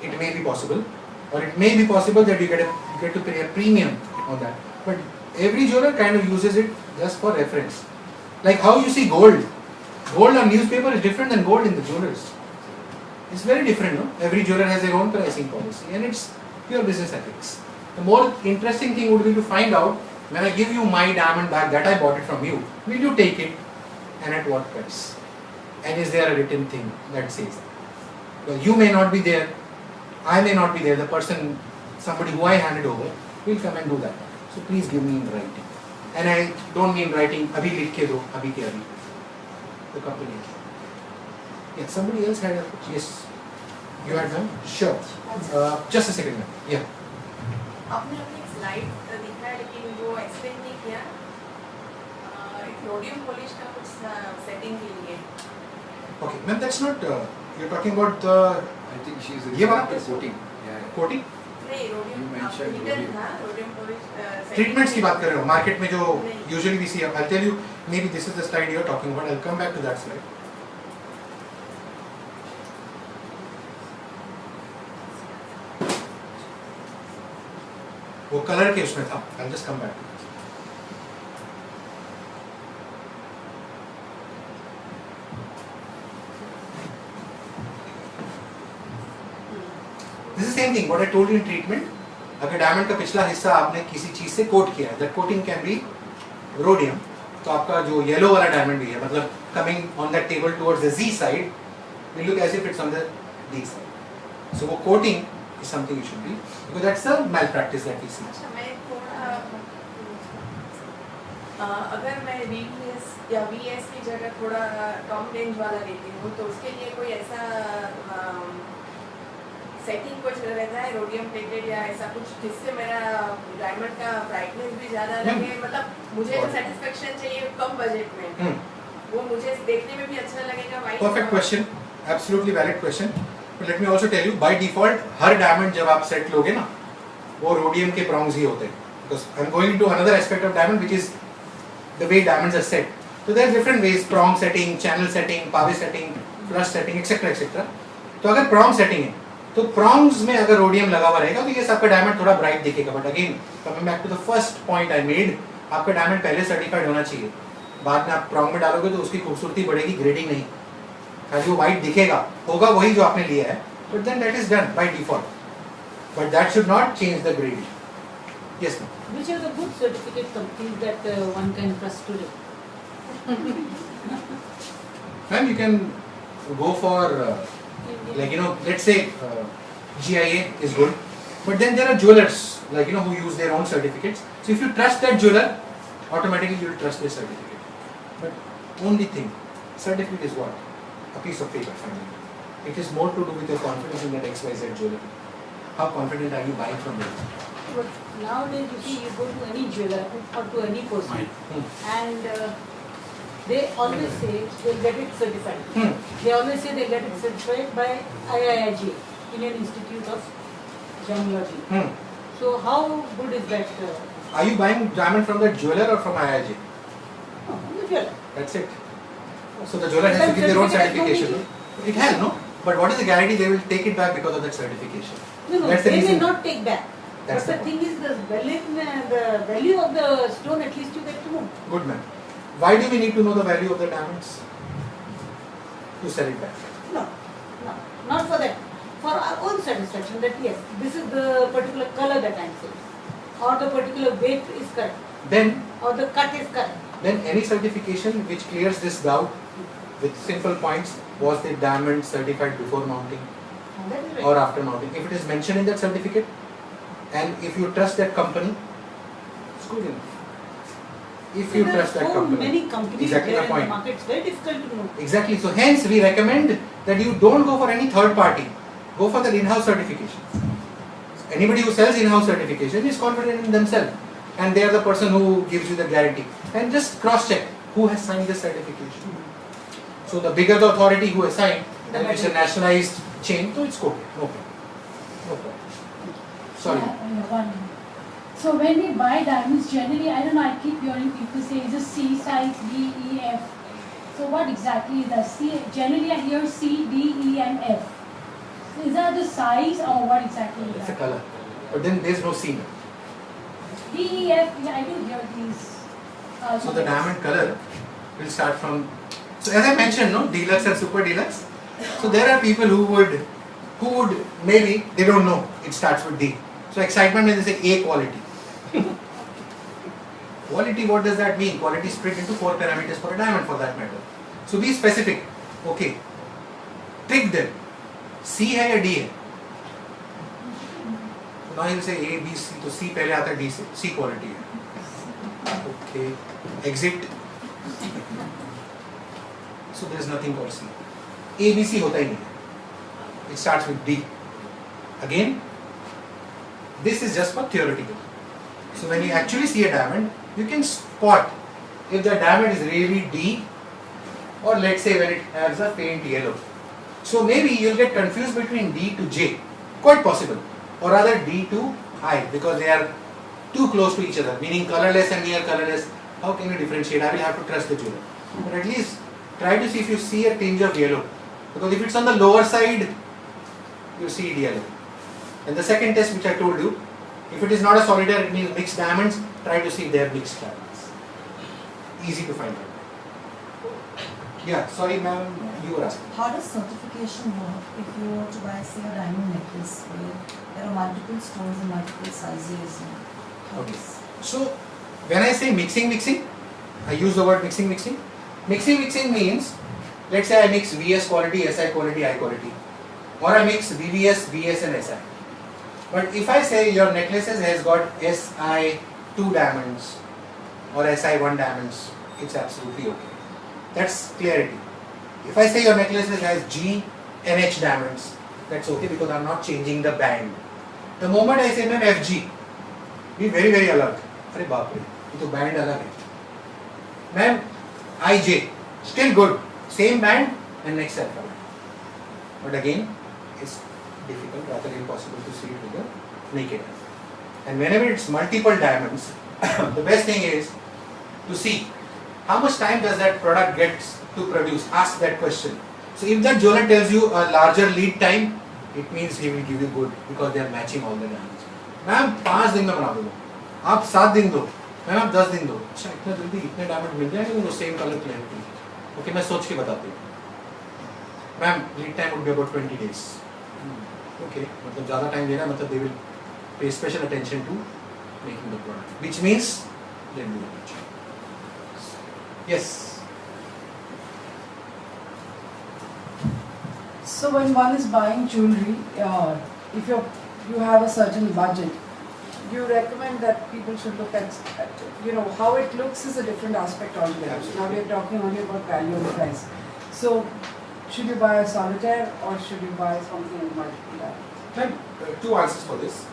it may be possible, or it may be possible that you get to pay a premium on that. But every jeweler kind of uses it just for reference. Like how you see gold. Gold on newspaper is different than gold in the jewelers. It's very different, no? Every jeweler has their own pricing policy, and it's pure business ethics. The more interesting thing would be to find out, when I give you my diamond back that I bought it from you, will you take it and at what price? And is there a written thing that says that? Well, you may not be there, I may not be there, the person, somebody who I handed over, will come and do that. So please give me in writing. And I don't mean writing, abhi likh ke do, abhi ke abhi. The company. Yeah, somebody else had a, yes. You had one? Sure. Just a second, ma'am. Yeah. आपने अपनी एक slide दिखाया लेकिन वो explain नहीं किया rhodium polish का कुछ सेटिंग के लिए Okay, ma'am, that's not, you're talking about the I think she's ये वाला? referring to coating. Yeah. coating? नहीं rhodium You mentioned heater rhodium. था रोडियम पॉलिश Treatments की बात कर रहे हो, मार्केट में जो नहीं. usually we see, I'll tell you, maybe this is the slide you're talking about, I'll come back to that slide. वो कलर के उसमें था, I'll just come back to that. This is the same thing, what I told you in treatment. अगर diamond का पिछला हिस्सा आपने किसी चीज से कोट किया है, that coating can be rhodium, तो आपका जो येलो वाला डायमंड भी है, मतलब coming on that table towards the Z side, will look as if it's on the D side. So वो coating is something you should be, because that's the malpractice that we see. अच्छा मैं थोड़ा अगर मैं VVS या VS की जगह थोड़ा कम रेंज वाला लेती हूँ तो उसके लिए कोई ऐसा सेटिंग कुछ रहता है रोडियम प्लेटेड या ऐसा कुछ जिससे मेरा डायमंड का ब्राइटनेस भी ज़्यादा लगे, मतलब मुझे जो सेटिस्फेक्शन चाहिए कम बजट में वो मुझे देखने में भी अच्छा लगेगा. Perfect question, absolutely valid question. But let me also tell you, by default her diamond जब आप सेट लोगे ना, वो रोडियम के प्रॉन्ग्स ही होते हैं. Because I'm going into another aspect of diamond, which is the way diamonds are set. So there are different ways: prong setting, channel setting, pave setting, flush setting, etc. etc. तो अगर prong setting है, तो prongs में अगर rhodium लगा हुआ रहेगा तो ये आपका डायमंड थोड़ा ब्राइट दिखेगा. But again coming back to the first point I made, आपका डायमंड पहले सर्टिफाइड होना चाहिए. बाद में आप prong में डालोगे तो उसकी खूबसूरती बढ़ेगी, ग्रेडिंग नहीं. खाली वो वाइट दिखेगा, होगा वही जो आपने लिया है, but then that is done by default. But that should not change the grading. Yes ma'am. Which are the good certificate companies that one can trust today? Ma'am, you can go for like let's say GIA is good, but then there are jewelers like who use their own certificates. So if you trust that jeweler, automatically you will trust their certificate. But only thing, certificate is what? A piece of paper finally. It is more to do with your confidence in that XYZ jeweler. How confident are you buying from them? But nowadays, you see, you go to any jeweler or to any person, and they always say they'll get it certified. They always say they'll get it certified by IIIG, Indian Institute of Gemology. So how good is that? Are you buying diamond from that jeweler or from IIG? No, from the jeweler. That's it. So the jeweler has to give their own certification. It has, no? But what is the guarantee they will take it back because of that certification? No, That's the they may reason. not take back. That's But the thing is, the value of the stone, at least you get to know. Good man. Why do we need to know the value of the diamonds? To sell it back. No, not for that. For our own satisfaction that yes, this is the particular color that I am saying, or the particular weight is correct, Then or the cut is correct. any certification which clears this doubt with simple points, was the diamond certified before mounting And that is right. or after mounting? If it is mentioned in that certificate, and if you trust that company, it's good enough. if you There are trust that so company. many companies Exactly there my in the point. market. It's very difficult to know. Exactly. So hence we recommend that you don't go for any third party. Go for the in-house certification. Anybody who sells in-house certification is confident in themselves, and they are the person who gives you the guarantee. And just cross-check who has signed this certification. So the bigger the authority who has signed, and if it's a nationalized chain, so it's okay. No problem. No problem. Sorry. One. So when we buy diamonds, generally, I don't know, I keep hearing people say it's a C size, D, E, F. So what exactly is that? C, generally I hear C, D, E and F. Is that the size or what exactly is It's a that? color. But then there's no C. D, E, F, yeah, I do hear these. So the diamond color will start from. So as I mentioned, no, deluxe and super deluxe. So there are people who would maybe they don't know it starts with D. So excitement when they say A quality. Quality, what does that mean? Quality is split into 4 parameters for a diamond for that matter. So be specific. Okay. Pick them. C है या D है? So now you say A, B, C. तो C पहले आता है D से. C quality है. Okay. Exit. So there is nothing called C. A, B, C होता ही नहीं है. It starts with D. Again, this is just for theoretical. So when you actually see a diamond, you can spot if the diamond is really D, or let's say when it has a faint yellow. So maybe you'll get confused between D to J, quite possible, or rather D to I, because they are too close to each other, meaning colorless and near colorless. How can you differentiate? I will have to trust the jeweler. But at least try to see if you see a tinge of yellow, because if it's on the lower side, you see it yellow. And the second test which I told you, if it is not a solitaire, it means mixed diamonds, try to see if they are mixed diamonds. Easy to find out. Yeah, sorry ma'am, you were asking. How does certification work if you were to buy, say, a diamond necklace where there are multiple stones and multiple sizes? And Okay. So, when I say mixing, I use the word mixing. Mixing means, let's say I mix VS quality, SI quality, I quality. Or I mix VVS, VS and SI. But if I say your necklaces has got SI 2 diamonds or SI 1 diamonds, it's absolutely okay. That's clarity. If I say your necklaces has G and H diamonds, that's okay because I'm not changing the band. The moment I say ma'am FG, be very very alert. अरे बाप रे, ये तो band अलग है. Ma'am IJ, still good, same band and next alphabet. But again, it's difficult, rather impossible to see it with the naked eye. And whenever it's multiple diamonds, the best thing is to see how much time does that product get to produce. Ask that question. So if that jeweler tells you a larger lead time, it means he will give you good because they are matching all the diamonds. Ma'am 5 दिन में बना दूंगा, आप 7 दिन दो, ma'am आप 10 दिन दो. अच्छा इतना जल्दी इतने डायमंड मिल जाएंगे वो सेम कलर क्लैरिटी. ओके मैं सोच के बताती हूँ. Ma'am lead time would be about 20 days. Okay मतलब ज़्यादा टाइम देना मतलब they will pay special attention to making the product, which means they will do it. Yes. So when one is buying jewelry, if you have a certain budget, you recommend that people should look at how it looks is a different aspect altogether. Absolutely. Now we are talking only about value and price. So should you buy a solitaire or should you buy something in multiple diamonds? Ma'am, 2 answers for this.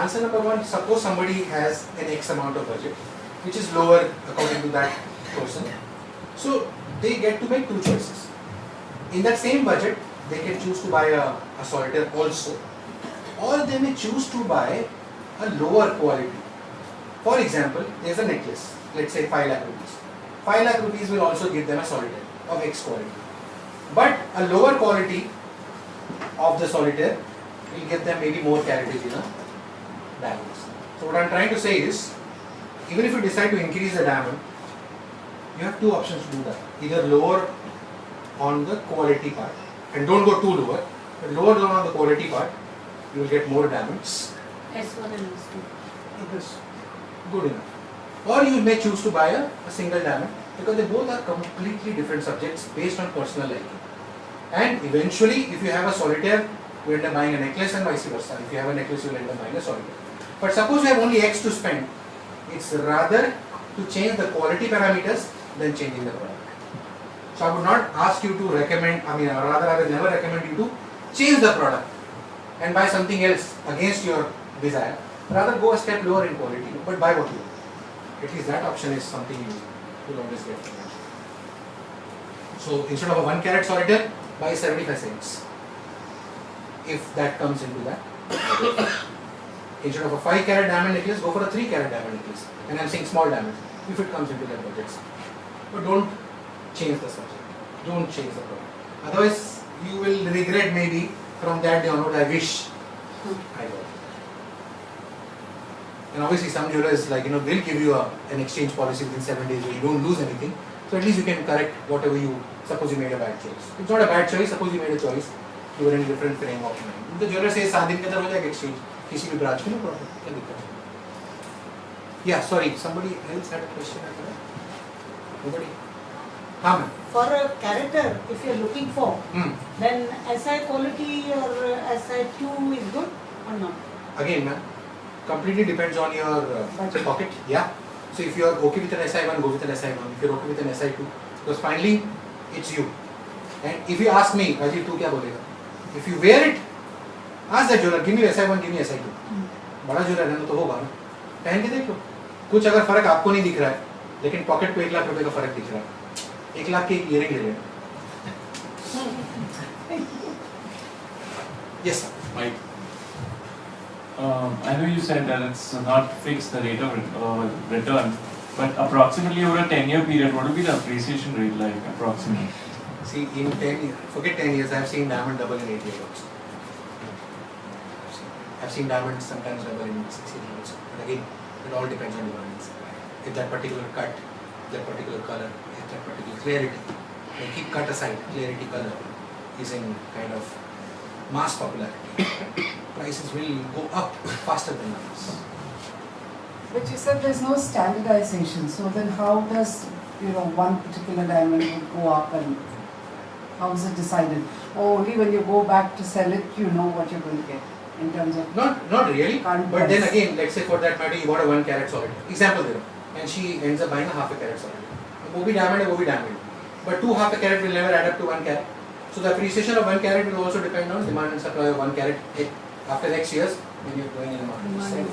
Answer number 1, suppose somebody has an X amount of budget, which is lower according to that person. So they get to make 2 choices. In that same budget, they can choose to buy a solitaire also, or they may choose to buy a lower quality. For example, there is a necklace, let's say 5 lakh rupees. 5 lakh rupees will also give them a solitaire of X quality. But a lower quality of the solitaire will give them maybe more carriage in a diamonds. So what I am trying to say is, even if you decide to increase the diamond, you have 2 options to do that. Either lower on the quality part, and don't go too lower, but lower down on the quality part, you will get more diamonds. S1 and S2. It is good enough. Or you may choose to buy a single diamond, because they both are completely different subjects based on personal liking. And eventually, if you have a solitaire, you end up buying a necklace and vice versa. If you have a necklace, you will end up buying a solitaire. But suppose you have only X to spend, it's rather to change the quality parameters than changing the product. So I would not ask you to recommend, or rather I will never recommend you to change the product and buy something else against your desire. Rather go a step lower in quality, but buy what you want. At least that option is something you will always get from it. So instead of a 1 carat solitaire, buy 75 cents. If that comes into that. Instead of a 5 carat diamond necklace, go for a 3 carat diamond necklace. And I'm saying small diamonds, if it comes into that budget. But don't change the subject. Don't change the product. Otherwise, you will regret maybe from that day onward, I wish I got it. And obviously some jewelers, like, they'll give you an exchange policy within 7 days where you don't lose anything. So at least you can correct whatever suppose you made a bad choice. It's not a bad choice, suppose you made a choice, you were in a different frame of mind. The jeweler says 7 दिन के अंदर हो जाएगा exchange, किसी भी branch में no problem, क्या दिक्कत है? Yeah, sorry, somebody else had a question after that? Nobody? हाँ ma'am. For a character, if you are looking for, then SI quality or SI2 is good or not? Again ma'am, completely depends on your pocket. Yeah. So if you are okay with an SI1, go with an SI1. If you are okay with an SI2, because finally it's you. And if you ask me, Rajiv, tu kya bolega? If you wear it, ask that jeweler, give me SI1, give me SI2. बड़ा jeweler है ना तो होगा ना. पहन के देख लो. कुछ अगर फर्क आपको नहीं दिख रहा है, लेकिन पॉकेट को 1 लाख रुपए का फर्क दिख रहा है. 1 लाख के इयरिंग ले लेना. Yes sir. Mike. I know you said that it's not fixed the rate of return, but approximately over a 10-year period, what will be the appreciation rate like approximately? See, in 10 years, forget 10 years, I have seen diamond double in 8 years also. I have seen diamonds sometimes double in 6 years also. But again, it all depends on demand and supply. If that particular cut, that particular color, if that particular clarity, keep cut aside, clarity, color is in kind of mass popularity. Prices will go up faster than others. But you said there's no standardization, so then how does one particular diamond would go up and how is it decided? Or only when you go back to sell it, you know what you're going to get in terms of... Not really, but then again, let's say for that matter, you bought a 1 carat solid. Example there, and she ends up buying a half a carat solid. वो भी diamond है, वो भी diamond. But 2 half a carat will never add up to 1 carat. So the appreciation of 1 carat will also depend on demand and supply of 1 carat after X years when you're going in the market.